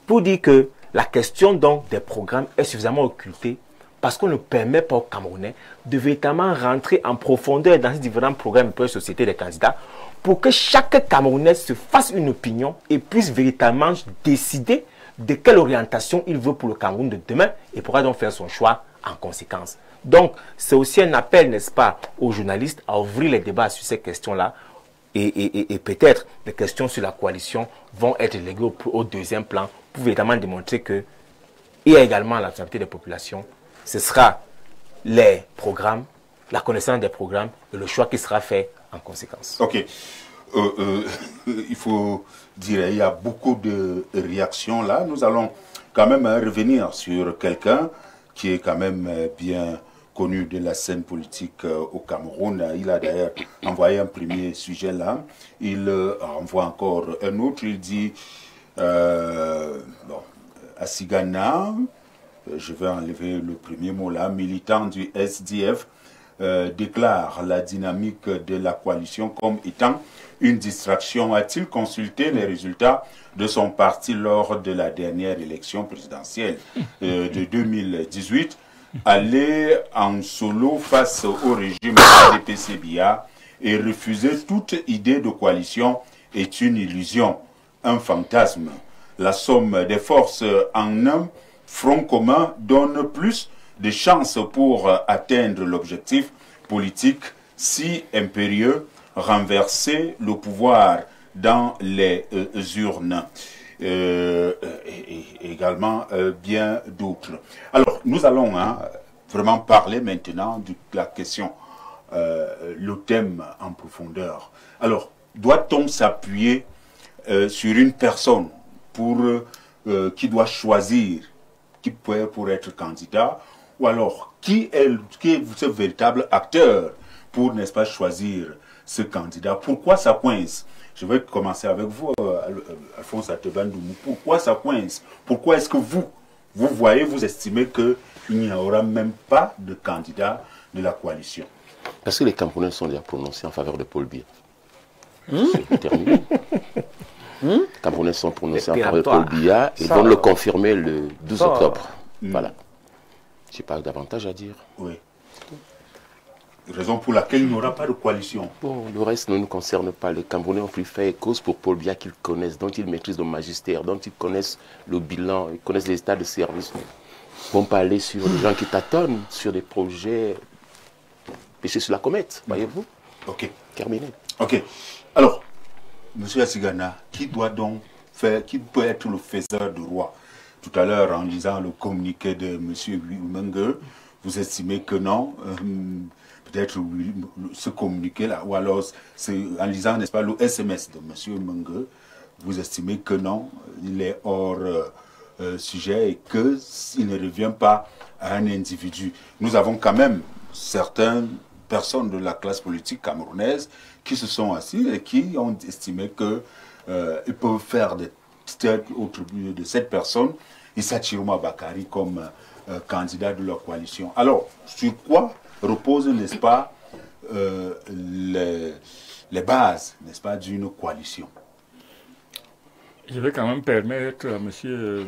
Pour dire que la question donc des programmes est suffisamment occultée parce qu'on ne permet pas aux Camerounais de véritablement rentrer en profondeur dans ces différents programmes de société des candidats pour que chaque Camerounais se fasse une opinion et puisse véritablement décider de quelle orientation il veut pour le Cameroun de demain et pourra donc faire son choix en conséquence. Donc, c'est aussi un appel, n'est-ce pas, aux journalistes à ouvrir les débats sur ces questions-là et peut-être les questions sur la coalition vont être léguées au deuxième plan pour véritablement démontrer que il y a également la responsabilité des populations. Ce sera les programmes, la connaissance des programmes et le choix qui sera fait en conséquence. Ok. Il faut dire, il y a beaucoup de réactions là. Nous allons quand même revenir sur quelqu'un qui est quand même bien connu de la scène politique au Cameroun. Il a d'ailleurs envoyé un premier sujet là. Il envoie encore un autre. Il dit, Asigana, je vais enlever le premier mot là, militant du SDF, déclare la dynamique de la coalition comme étant une distraction. A-t-il consulté les résultats de son parti lors de la dernière élection présidentielle de 2018? Aller en solo face au régime ADP-CBA et refuser toute idée de coalition est une illusion, un fantasme. La somme des forces en un front commun donne plus de chances pour atteindre l'objectif politique si impérieux, renverser le pouvoir dans les urnes. Et également bien d'autres. Alors, nous allons vraiment parler maintenant de la question, le thème en profondeur. Alors, doit-on s'appuyer sur une personne qui doit choisir qui pour être candidat, ou alors qui est ce véritable acteur pour, n'est-ce pas, choisir ce candidat? Pourquoi ça coince? Je vais commencer avec vous, Alphonse Atebandoumou. Pourquoi ça coince? Pourquoi est-ce que vous estimez qu'il n'y aura même pas de candidat de la coalition? Parce que les Camerounais sont déjà prononcés en faveur de Paul Biya. C'est terminé. Les Camerounais sont prononcés en faveur de Paul Biya et vont le confirmer le 12 octobre. Voilà. Je n'ai pas davantage à dire. Oui. Raison pour laquelle il n'y aura pas de coalition. Bon, le reste ne nous concerne pas. Les Camerounais ont pris fait et cause pour Paul Biya qu'ils connaissent, dont ils maîtrisent le magistère, dont ils connaissent le bilan, ils connaissent les états de service. Ils vont pas aller sur les gens qui tâtonnent, sur des projets pêchés sur la comète, voyez-vous. Ok. Terminé. Ok. Alors, M. Asigana, qui doit donc faire, qui peut être le faiseur de roi? Tout à l'heure, en lisant le communiqué de M. Mengue, vous estimez que non, peut-être ce communiqué-là, ou alors en lisant, n'est-ce pas, le SMS de M. Mengue, vous estimez que non, il est hors sujet et qu'il ne revient pas à un individu. Nous avons quand même certaines personnes de la classe politique camerounaise qui se sont assises et qui ont estimé qu'ils peuvent faire de cette personne, Issa Chiroma Bakari, comme candidat de leur coalition. Alors, sur quoi reposent, n'est-ce pas, les bases, n'est-ce pas, d'une coalition? Je vais quand même permettre à M.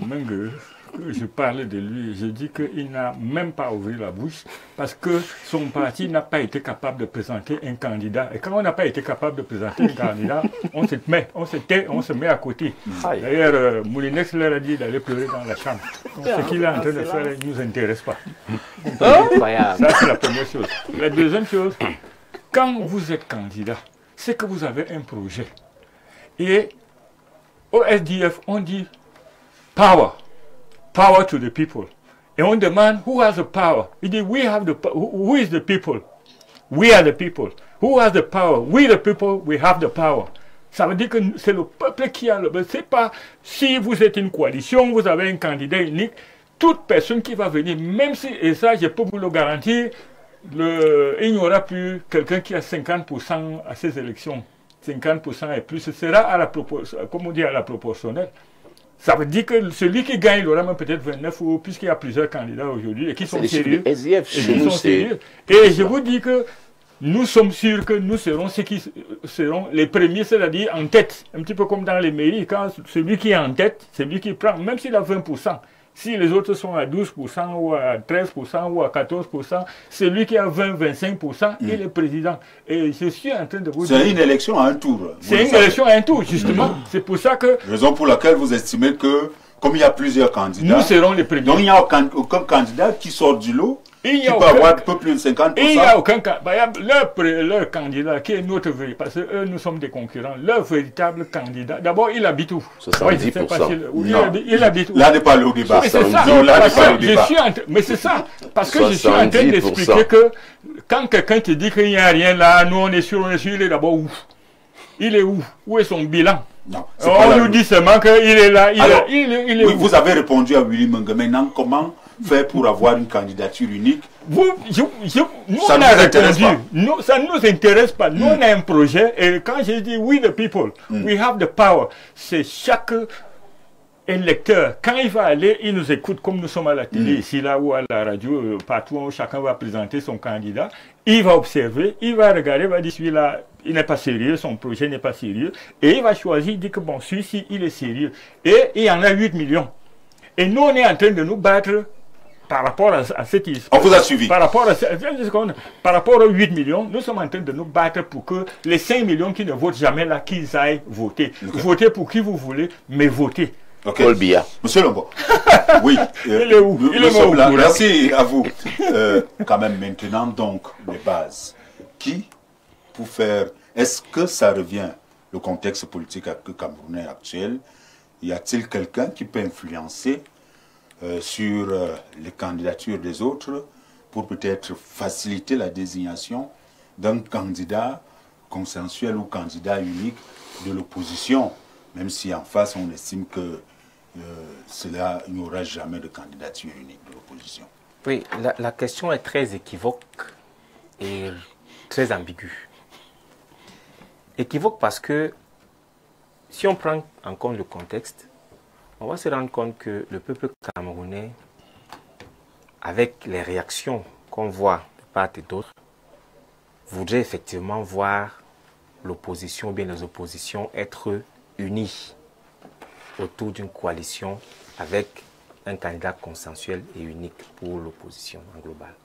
Mengue que je parle de lui. Je dis qu'il n'a même pas ouvert la bouche parce que son parti n'a pas été capable de présenter un candidat. Et quand on n'a pas été capable de présenter un candidat, on se met à côté. D'ailleurs, Moulinex leur a dit d'aller pleurer dans la chambre. Donc, ce qu'il est en train de faire ne nous intéresse pas. Ça, c'est la première chose. La deuxième chose, quand vous êtes candidat, c'est que vous avez un projet. Et au SDF, on dit power. Power to the people. Et on demande, who has the power? Il dit, we have the power. Who is the people? We are the people. Who has the power? We the people, we have the power. Ça veut dire que c'est le peuple qui a le power. C'est pas si vous êtes une coalition, vous avez un candidat unique, toute personne qui va venir, même si, et ça je peux vous le garantir, il n'y aura plus quelqu'un qui a 50% à ces élections. 50% et plus, ce sera à la proportionnelle. Ça veut dire que celui qui gagne, il aura même peut-être 29 ou puisqu'il y a plusieurs candidats aujourd'hui et qui sont sérieux. Et je vous dis que nous sommes sûrs que nous serons ceux qui seront les premiers, c'est-à-dire en tête. Un petit peu comme dans les mairies, quand celui qui est en tête, celui qui prend, même s'il a 20%, si les autres sont à 12% ou à 13% ou à 14%, celui qui a 20-25%, il est président. Et je suis en train de vous dire... C'est une élection à un tour. C'est une élection à un tour, justement. C'est pour ça que... Raison pour laquelle vous estimez que, comme il y a plusieurs candidats... Nous serons les premiers. Donc il n'y a aucun candidat qui sort du lot. Qui peut avoir un peu plus de 50%. Il n'y a aucun candidat. Leur candidat, qui est notre véritable, parce que eux, nous sommes des concurrents, leur véritable candidat, d'abord, il habite où? 70%. Il habite où? Là n'est pas le débat. Mais c'est ça. Mais c'est ça. Parce que je suis en train d'expliquer que quand quelqu'un te dit qu'il n'y a rien là, nous on est sûr, il est d'abord où? Il est où? Où est son bilan? Non, on nous dit seulement qu'il est là. Alors, il est oui, où? vous avez répondu à Willy Mengue. Maintenant, comment faire pour avoir une candidature unique? Nous, ça on a répondu. Nous, ça ne nous intéresse pas. Nous, on a un projet. Et quand j'ai dit we the people, we have the power, c'est chaque électeur, quand il va aller, il nous écoute comme nous sommes à la télé, ici, là, ou à la radio, partout où chacun va présenter son candidat. Il va observer, il va regarder, il va dire celui-là, il n'est pas sérieux, son projet n'est pas sérieux. Et il va choisir, il dit que bon, celui-ci, il est sérieux. Et il y en a 8 millions. Et nous, on est en train de nous battre par rapport à cette histoire. On vous a suivi. Par rapport aux 8 millions, nous sommes en train de nous battre pour que les 5 millions qui ne votent jamais là, qu'ils aillent voter. Okay. Votez pour qui vous voulez, mais votez. Okay. Monsieur Lombo. Oui. Il est où? Il est où? Merci à vous. Quand même maintenant, donc, les bases. Qui, pour faire... Est-ce que ça revient, le contexte politique camerounais actuel, y a-t-il quelqu'un qui peut influencer sur les candidatures des autres pour peut-être faciliter la désignation d'un candidat consensuel ou candidat unique de l'opposition, même si en face on estime que il n'y aura jamais de candidature unique de l'opposition? Oui, la question est très équivoque et très ambiguë. Équivoque parce que si on prend en compte le contexte, on va se rendre compte que le peuple camerounais, avec les réactions qu'on voit de part et d'autre, voudrait effectivement voir l'opposition ou bien les oppositions être unies autour d'une coalition avec un candidat consensuel et unique pour l'opposition en global.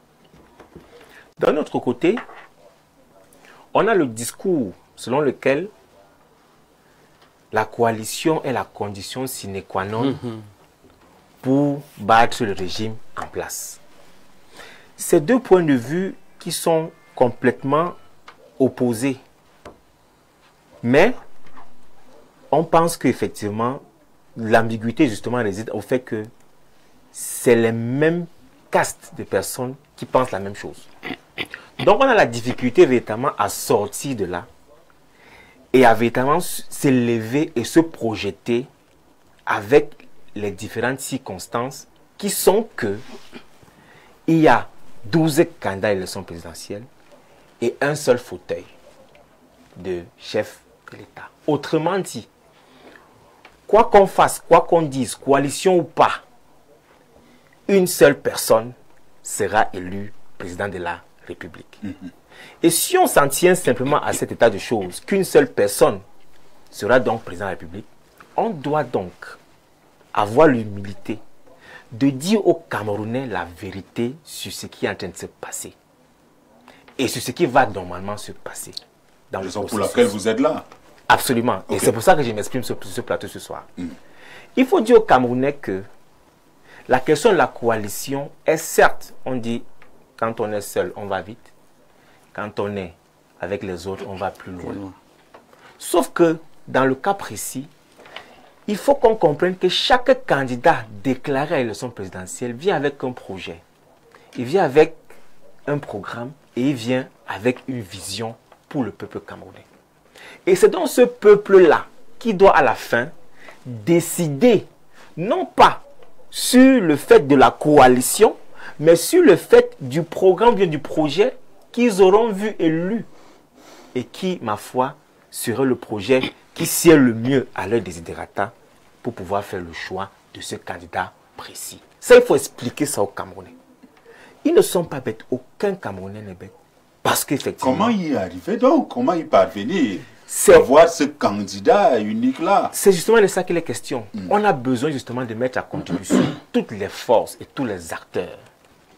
D'un autre côté, on a le discours selon lequel la coalition est la condition sine qua non pour battre le régime en place. Ces deux points de vue qui sont complètement opposés. Mais on pense qu'effectivement, l'ambiguïté justement réside au fait que c'est les mêmes castes de personnes qui pensent la même chose. Donc on a la difficulté véritablement à sortir de là et à véritablement s'élever et se projeter avec les différentes circonstances qui sont que il y a 12 candidats à l'élection présidentielle et un seul fauteuil de chef de l'État. Autrement dit, quoi qu'on fasse, quoi qu'on dise, coalition ou pas, une seule personne sera élue président de la République. Et si on s'en tient simplement à cet état de choses, qu'une seule personne sera donc président de la République, on doit donc avoir l'humilité de dire aux Camerounais la vérité sur ce qui est en train de se passer et sur ce qui va normalement se passer dans le processus. Pour laquelle vous êtes là. Absolument. Okay. Et c'est pour ça que je m'exprime sur ce plateau ce soir. Il faut dire aux Camerounais que la question de la coalition est certes, on dit, quand on est seul, on va vite. Quand on est avec les autres, on va plus loin. Sauf que, dans le cas précis, il faut qu'on comprenne que chaque candidat déclaré à l'élection présidentielle vient avec un projet. Il vient avec un programme et il vient avec une vision pour le peuple camerounais. Et c'est donc ce peuple-là qui doit à la fin décider, non pas sur le fait de la coalition, mais sur le fait du programme, bien du projet qu'ils auront vu élu et qui, ma foi, serait le projet qui sied le mieux à leur desiderata pour pouvoir faire le choix de ce candidat précis. Ça, il faut expliquer ça aux Camerounais. Ils ne sont pas bêtes, aucun Camerounais n'est bête. Parce qu'effectivement... Comment y arriver donc? Comment y parvenir? Avoir ce candidat unique-là. C'est justement de ça qu'il est question. On a besoin justement de mettre à contribution toutes les forces et tous les acteurs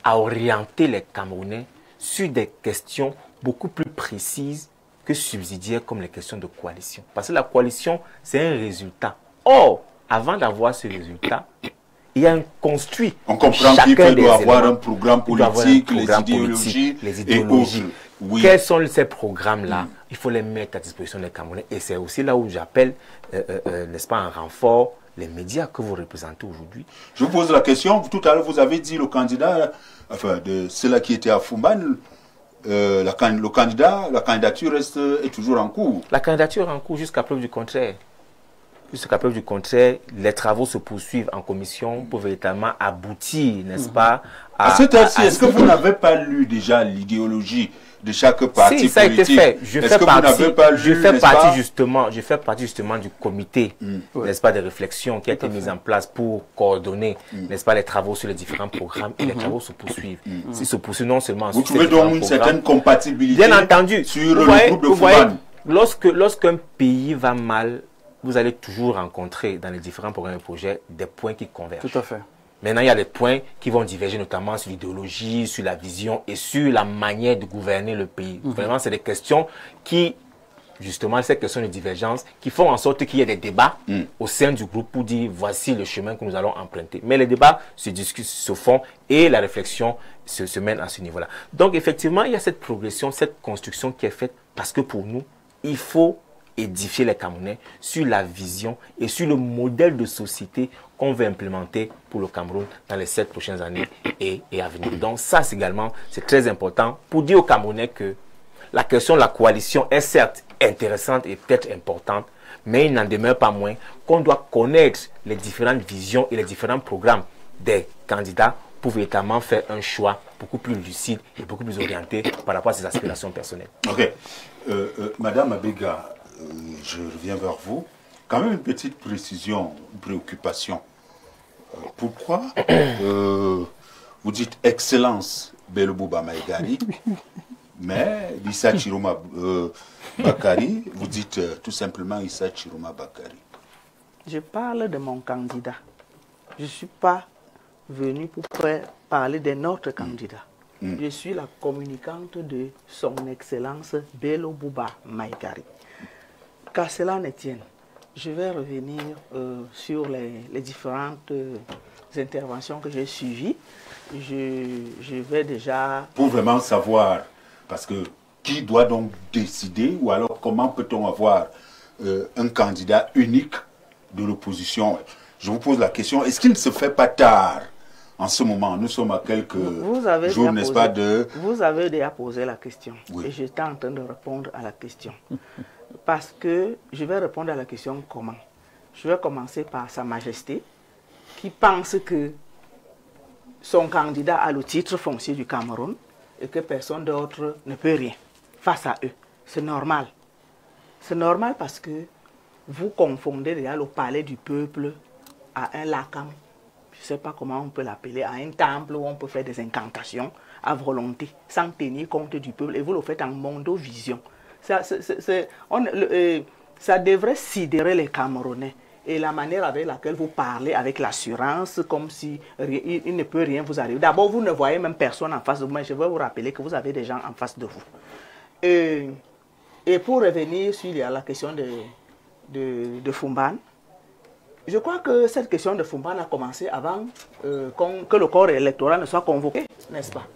à orienter les Camerounais sur des questions beaucoup plus précises que subsidiaires comme les questions de coalition. Parce que la coalition, c'est un résultat. Or, avant d'avoir ce résultat, il y a un construit. On comprend qu'il doit avoir un programme politique, les idéologies et autres. Oui. Quels sont ces programmes-là? Il faut les mettre à disposition des Camerounais. Et c'est aussi là où j'appelle, n'est-ce pas, un renfort, les médias que vous représentez aujourd'hui. Je vous pose la question. Tout à l'heure, vous avez dit le candidat, enfin, de ceux-là qui étaient à Fumban, la candidature est toujours en cours. La candidature est en cours jusqu'à preuve du contraire. Jusqu'à preuve du contraire, les travaux se poursuivent en commission pour véritablement aboutir, n'est-ce pas, à cette heure-ci, est-ce que vous n'avez pas lu déjà l'idéologie de chaque parti politique? Si, ça a été fait. Je fais partie justement du comité, n'est-ce pas, de réflexion qui a été mis en place pour coordonner, n'est-ce pas, les travaux sur les différents programmes, et les travaux se poursuivent. Ils se poursuivent non seulement sur les différents programmes. Vous trouvez donc une certaine compatibilité bien entendu, sur le groupe de Fumban? Lorsqu'un pays va mal, vous allez toujours rencontrer dans les différents programmes et projets des points qui convergent. Tout à fait. Maintenant, il y a des points qui vont diverger, notamment sur l'idéologie, sur la vision et sur la manière de gouverner le pays. Vraiment, c'est des questions qui, justement, ces questions de divergence, qui font en sorte qu'il y ait des débats au sein du groupe pour dire voici le chemin que nous allons emprunter. Mais les débats se discutent, se font et la réflexion se mène à ce niveau-là. Donc, effectivement, il y a cette progression, cette construction qui est faite parce que pour nous, il faut édifier les Camerounais sur la vision et sur le modèle de société qu'on veut implémenter pour le Cameroun dans les 7 prochaines années et à venir. Donc ça, c'est très important pour dire aux Camerounais que la question de la coalition est certes intéressante et peut-être importante, mais il n'en demeure pas moins qu'on doit connaître les différentes visions et les différents programmes des candidats pour véritablement faire un choix beaucoup plus lucide et beaucoup plus orienté par rapport à ses aspirations personnelles. Ok. Madame Abega, je reviens vers vous. Quand même une petite précision, une préoccupation. Pourquoi vous dites Excellence Belobouba Maïgari, mais Issa Chiroma Bakari, vous dites tout simplement Issa Chiroma Bakari? Je parle de mon candidat. Je ne suis pas venu pour parler d'un autre candidat. Je suis la communicante de son Excellence Belobouba Maïgari. Qu'à cela ne tienne, je vais revenir sur les différentes interventions que j'ai suivies. Je vais déjà... Pour vraiment savoir, parce que qui doit donc décider, ou alors comment peut-on avoir un candidat unique de l'opposition? Je vous pose la question, est-ce qu'il ne se fait pas tard en ce moment? Nous sommes à quelques jours, n'est-ce pas, de... Vous avez déjà posé la question, oui. Et j'étais en train de répondre à la question. Parce que je vais répondre à la question comment. Je vais commencer par Sa Majesté, qui pense que son candidat a le titre foncier du Cameroun et que personne d'autre ne peut rien face à eux. C'est normal. C'est normal parce que vous confondez déjà le palais du peuple à un lacam. Je ne sais pas comment on peut l'appeler, à un temple où on peut faire des incantations à volonté, sans tenir compte du peuple. Et vous le faites en mondovision. Ça devrait sidérer les Camerounais. Et la manière avec laquelle vous parlez avec l'assurance, comme si il ne peut rien vous arriver. D'abord, vous ne voyez même personne en face de vous, mais je vais vous rappeler que vous avez des gens en face de vous. Et pour revenir sur la question de Fumban, je crois que cette question de Fumban a commencé avant que le corps électoral ne soit convoqué, n'est-ce pas?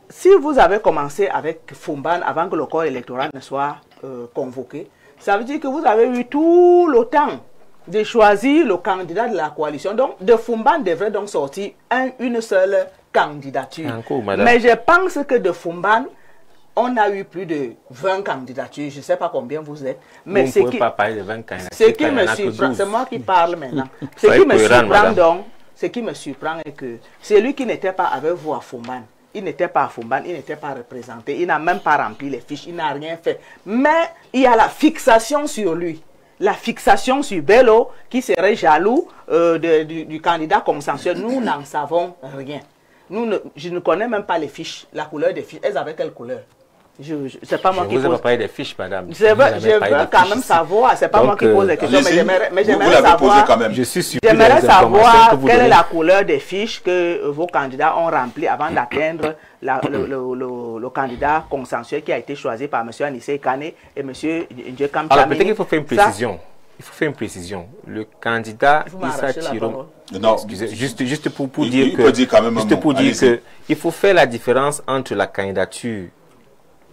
Si vous avez commencé avec Fumban avant que le corps électoral ne soit convoqué, ça veut dire que vous avez eu tout le temps de choisir le candidat de la coalition. Donc, de Fumban devrait donc sortir une seule candidature. Mais je pense que de Fumban, on a eu plus de 20 candidatures. Je ne sais pas combien vous êtes. Mais vous ne pouvez pas parler de 20 candidatures. Ce qui me surprend, c'est moi qui parle maintenant. Ce qui me surprend donc, ce qui me surprend est que celui qui n'était pas avec vous à Fumban, il n'était pas à Fumban, il n'était pas représenté, il n'a même pas rempli les fiches, il n'a rien fait. Mais il y a la fixation sur lui. la fixation sur Bello, qui serait jaloux du candidat consensuel. Nous n'en savons rien. Je ne connais même pas les fiches, la couleur des fiches. Elles avaient quelle couleur? C'est pas moi qui pose. Vous avez parlé des fiches, madame. Je veux quand même savoir, c'est pas moi qui pose les questions, mais j'aimerais savoir, j'aimerais savoir quelle est la couleur des fiches que vos candidats ont remplies avant d'atteindre le candidat consensuel qui a été choisi par M. Anissé Kane et M. Ndjekam Tchamini. Alors peut-être qu'il faut faire une précision. Il faut faire une précision. Le candidat Issa Chiroma, juste pour dire que il faut faire la différence entre la candidature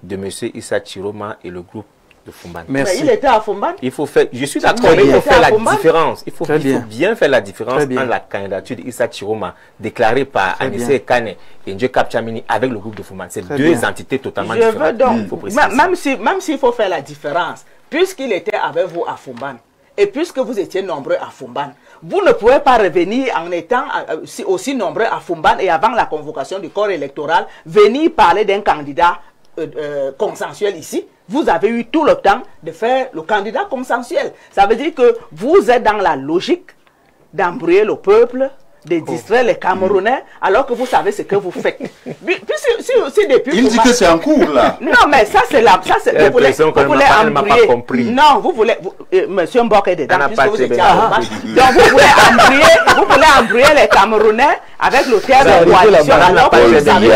de M. Issa Chiroma et le groupe de Fumban. Merci. Mais il était à Fumban. Il faut faire, je suis d'accord, mais il faut faire la différence. Il faut bien faire la différence entre la candidature d'Issa Chiroma déclarée par Anissé Kane et Ndjekam Tchamini avec le groupe de Fumban. C'est deux entités totalement différentes. Donc, même s'il faut faire la différence, puisqu'il était avec vous à Fumban, et puisque vous étiez nombreux à Fumban, vous ne pouvez pas revenir en étant aussi nombreux à Fumban et avant la convocation du corps électoral, venir parler d'un candidat consensuel ici. Vous avez eu tout le temps de faire le candidat consensuel. Ça veut dire que vous êtes dans la logique d'embrouiller le peuple, de distraire les Camerounais, alors que vous savez ce que vous faites. Il dit que c'est en cours, là. Non, mais ça, c'est là. Vous voulez embrouiller. Non, vous voulez... Monsieur Mbok est dedans, puisque vous étiez à Fumban. Donc, vous voulez embrouiller les Camerounais avec le terme de coalition, alors que vous savez,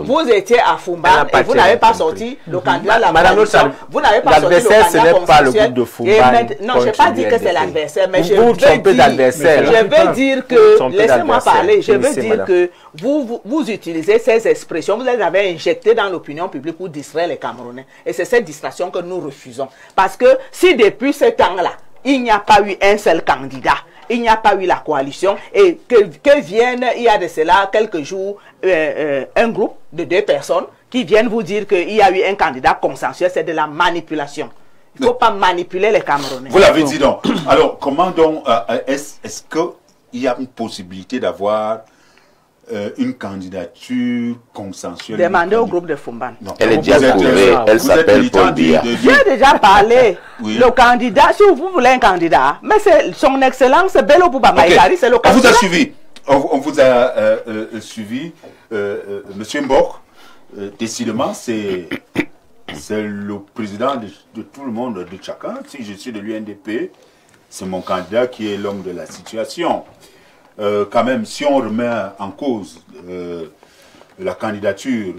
vous étiez à Fumban et vous n'avez pas sorti le candidat de la coalition. Vous n'avez pas sorti le candidat consensuel. Non, je n'ai pas dit que c'est l'adversaire, mais je veux dire que, laissez-moi parler, je veux dire que vous utilisez ces expressions, vous les avez injectées dans l'opinion publique pour distraire les Camerounais. Et c'est cette distraction que nous refusons. Parce que si depuis ce temps-là, il n'y a pas eu un seul candidat, il n'y a pas eu la coalition, et que viennent, il y a de cela quelques jours, un groupe de 2 personnes qui viennent vous dire qu'il y a eu un candidat consensuel, c'est de la manipulation. Il ne faut pas manipuler les Camerounais. Vous l'avez dit donc. Alors, comment donc, est-ce qu'il y a une possibilité d'avoir une candidature consensuelle? Demandez au groupe de Fumban. Non, elle est déjà trouvée, elle s'appelle Paul Biya. J'ai déjà parlé. Oui. Le candidat, si vous voulez un candidat, mais c'est son excellence Bello Bouba Maïkari, c'est le candidat. On vous a suivi. On vous a suivi, Monsieur Mbok. Décidément, c'est le président de tout le monde, de chacun. Si je suis de l'UNDP, c'est mon candidat qui est l'homme de la situation. Quand même, si on remet en cause la candidature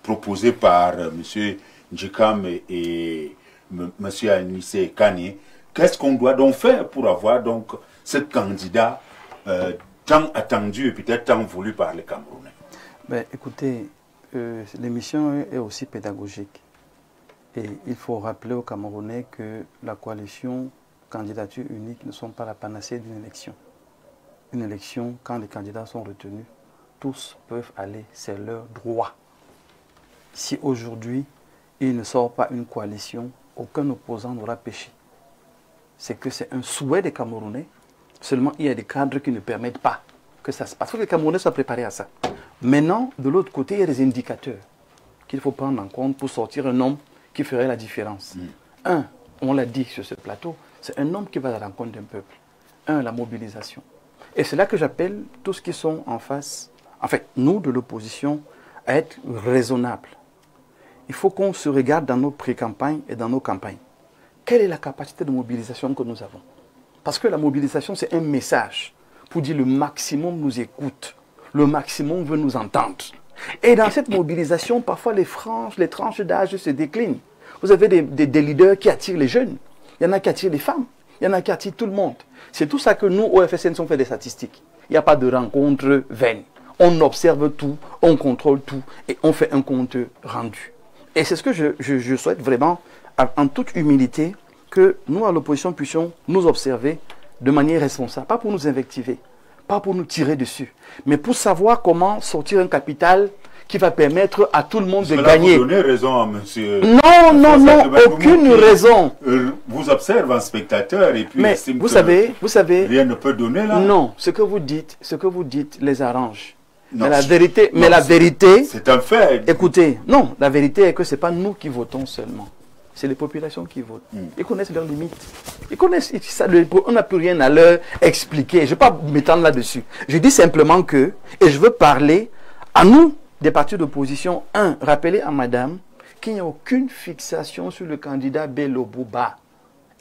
proposée par M. Ndjekam et M. Anissé Kane, qu'est-ce qu'on doit donc faire pour avoir donc ce candidat tant attendu et peut-être tant voulu par les Camerounais? Ben, écoutez, l'émission est aussi pédagogique. Et il faut rappeler aux Camerounais que la coalition candidature unique ne sont pas la panacée d'une élection. Une élection, quand les candidats sont retenus, tous peuvent aller, c'est leur droit. Si aujourd'hui, il ne sort pas une coalition, aucun opposant n'aura péché. C'est que c'est un souhait des Camerounais, seulement il y a des cadres qui ne permettent pas que ça se passe. Il faut que les Camerounais soient préparés à ça. Maintenant, de l'autre côté, il y a des indicateurs qu'il faut prendre en compte pour sortir un homme qui ferait la différence. Un, on l'a dit sur ce plateau, c'est un homme qui va à la rencontre d'un peuple. Un, la mobilisation. Et c'est là que j'appelle tous ceux qui sont en face, en fait, nous de l'opposition, à être raisonnables. Il faut qu'on se regarde dans nos pré-campagnes et dans nos campagnes. Quelle est la capacité de mobilisation que nous avons? Parce que la mobilisation, c'est un message pour dire le maximum nous écoute, le maximum veut nous entendre. Et dans cette mobilisation, parfois les tranches d'âge se déclinent. Vous avez des leaders qui attirent les jeunes, il y en a qui attirent les femmes, il y en a qui attirent tout le monde. C'est tout ça que nous, au FSN, on fait des statistiques. Il n'y a pas de rencontre vaine. On observe tout, on contrôle tout et on fait un compte rendu. Et c'est ce que je souhaite vraiment, en toute humilité, que nous, à l'opposition, puissions nous observer de manière responsable. Pas pour nous invectiver, pas pour nous tirer dessus, mais pour savoir comment sortir un capital qui va permettre à tout le monde de gagner. Vous donnez raison à monsieur. Non, aucune raison. Vous observez un spectateur et puis mais vous savez, rien ne peut donner là. Non, ce que vous dites les arrange. Non, mais la vérité, c'est un fait. Écoutez, non, la vérité est que c'est pas nous qui votons seulement. c'est les populations qui votent. Ils connaissent leurs limites. Ils connaissent, on n'a plus rien à leur expliquer. Je ne vais pas m'étendre là-dessus. Je dis simplement que, et je veux parler à nous, des partis d'opposition, rappeler à madame qu'il n'y a aucune fixation sur le candidat Bello Bouba.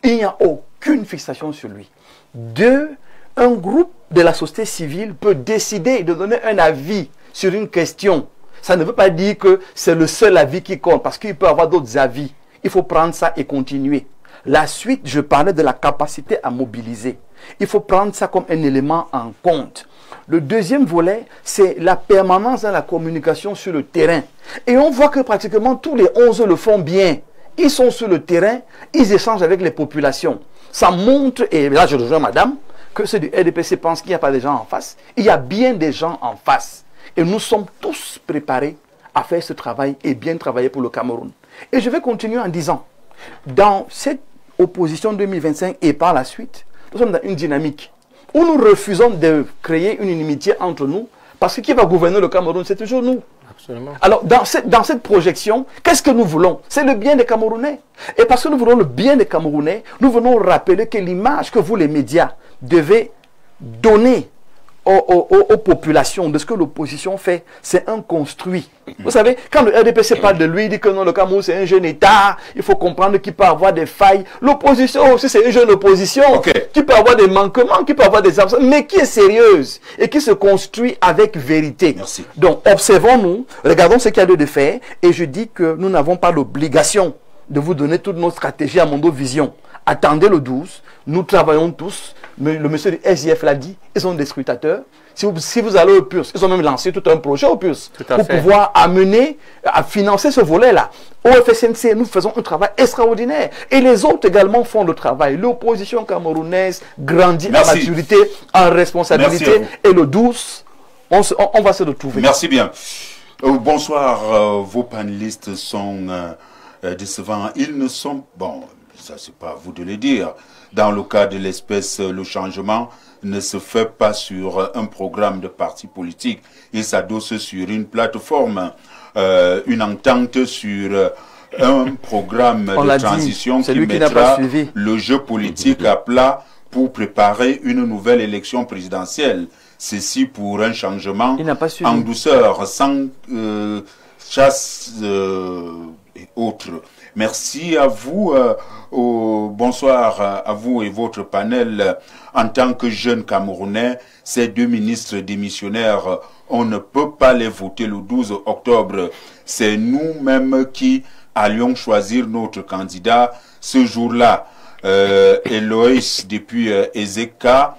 Il n'y a aucune fixation sur lui. 2, un groupe de la société civile peut décider de donner un avis sur une question. Ça ne veut pas dire que c'est le seul avis qui compte, parce qu'il peut y avoir d'autres avis. Il faut prendre ça et continuer. La suite, je parlais de la capacité à mobiliser. Il faut prendre ça comme un élément en compte. Le deuxième volet, c'est la permanence dans la communication sur le terrain. Et on voit que pratiquement tous les 11 le font bien. Ils sont sur le terrain, ils échangent avec les populations. Ça montre, et là je rejoins madame, que ceux du RDPC pensent qu'il n'y a pas de gens en face. Il y a bien des gens en face. Et nous sommes tous préparés à faire ce travail et bien travailler pour le Cameroun. Et je vais continuer en disant, dans cette opposition 2025 et par la suite, nous sommes dans une dynamique où nous refusons de créer une inimitié entre nous, parce que qui va gouverner le Cameroun, c'est toujours nous. Absolument. Alors, dans cette projection, qu'est-ce que nous voulons? C'est le bien des Camerounais. Et parce que nous voulons le bien des Camerounais, nous venons rappeler que l'image que vous, les médias, devez donner aux populations de ce que l'opposition fait, c'est un construit. Vous savez, quand le RDPC parle de lui, il dit que non, le Cameroun c'est un jeune État, il faut comprendre qu'il peut avoir des failles. L'opposition aussi c'est une jeune opposition, qui peut avoir des manquements, qui peut avoir des absences, mais qui est sérieuse et qui se construit avec vérité. Merci. Donc observons-nous, regardons ce qu'il y a lieu de faire, et je dis que nous n'avons pas l'obligation de vous donner toutes nos stratégies à Mondo Vision. Attendez le 12, nous travaillons tous. Le monsieur du SIF l'a dit, ils sont des scrutateurs. Si vous allez au PURS, ils ont même lancé tout un projet au PURS pour pouvoir amener à financer ce volet-là. Au FSNC, nous faisons un travail extraordinaire. Et les autres également font le travail. L'opposition camerounaise grandit en maturité, en responsabilité. Et le 12, on va se retrouver. Merci bien. Bonsoir, vos panélistes sont décevants. Ils ne sont... Bon, ça c'est pas à vous de le dire. Dans le cas de l'espèce, le changement ne se fait pas sur un programme de parti politique. Il s'adosse sur une plateforme, une entente sur un programme de transition qui mettra le jeu politique à plat pour préparer une nouvelle élection présidentielle. Ceci pour un changement en douceur, sans chasse et autres. Merci à vous, bonsoir à vous et votre panel. En tant que jeune Camerounais, ces deux ministres démissionnaires, on ne peut pas les voter le 12 octobre. C'est nous-mêmes qui allions choisir notre candidat ce jour-là. Eloïs depuis Ezeka,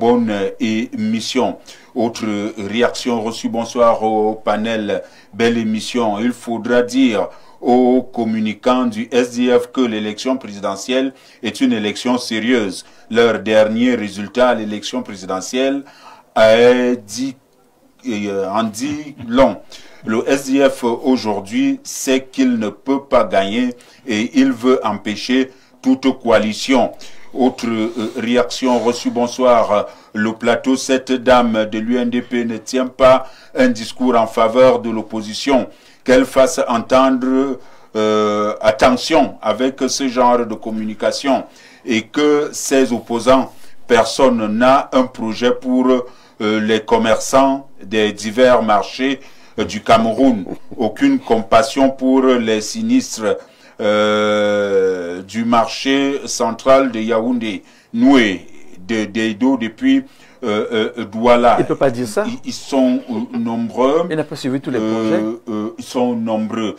bonne émission. Autre réaction reçue, bonsoir au panel, belle émission. Il faudra dire aux communicants du SDF que l'élection présidentielle est une élection sérieuse. Leur dernier résultat à l'élection présidentielle en dit long. Le SDF aujourd'hui sait qu'il ne peut pas gagner et il veut empêcher toute coalition. Autre réaction reçue, bonsoir. Le plateau, cette dame de l'UNDP ne tient pas un discours en faveur de l'opposition. Qu'elle fasse entendre attention avec ce genre de communication et que ses opposants, personne n'a un projet pour les commerçants des divers marchés du Cameroun. Aucune compassion pour les sinistres du marché central de Yaoundé, Noué, d'Edo depuis Douala. Il ne peut pas dire ça. Ils sont nombreux. Il n'a pas suivi tous les projets. Ils sont nombreux.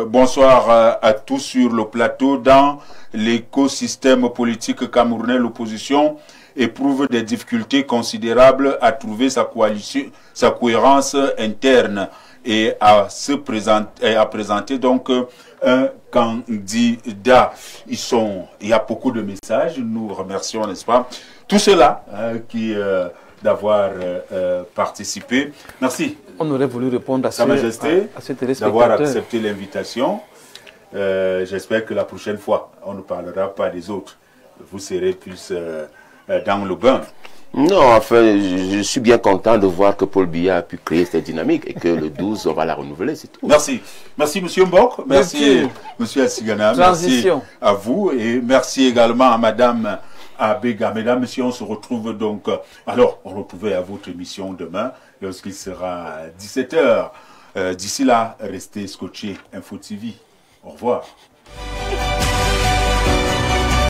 Bonsoir à tous sur le plateau. Dans l'écosystème politique camerounais, l'opposition éprouve des difficultés considérables à trouver sa coalition, sa cohérence interne et à présenter donc un candidat. Il y a beaucoup de messages. Nous remercions, n'est-ce pas, tout cela qui d'avoir participé. Merci. On aurait voulu répondre à Sa Majesté d'avoir accepté l'invitation. J'espère que la prochaine fois, on ne parlera pas des autres. Vous serez plus dans le bain. Non, enfin, je suis bien content de voir que Paul Biya a pu créer cette dynamique et que le 12, on va la renouveler, c'est tout. Merci. Merci, M. Mbok. Merci, M. Assigana. Merci à vous. Et merci également à Mme Abega. Mesdames, Messieurs, on se retrouve donc... Alors, on retrouve à votre émission demain, lorsqu'il sera 17 h. D'ici là, restez scotchés Info TV. Au revoir.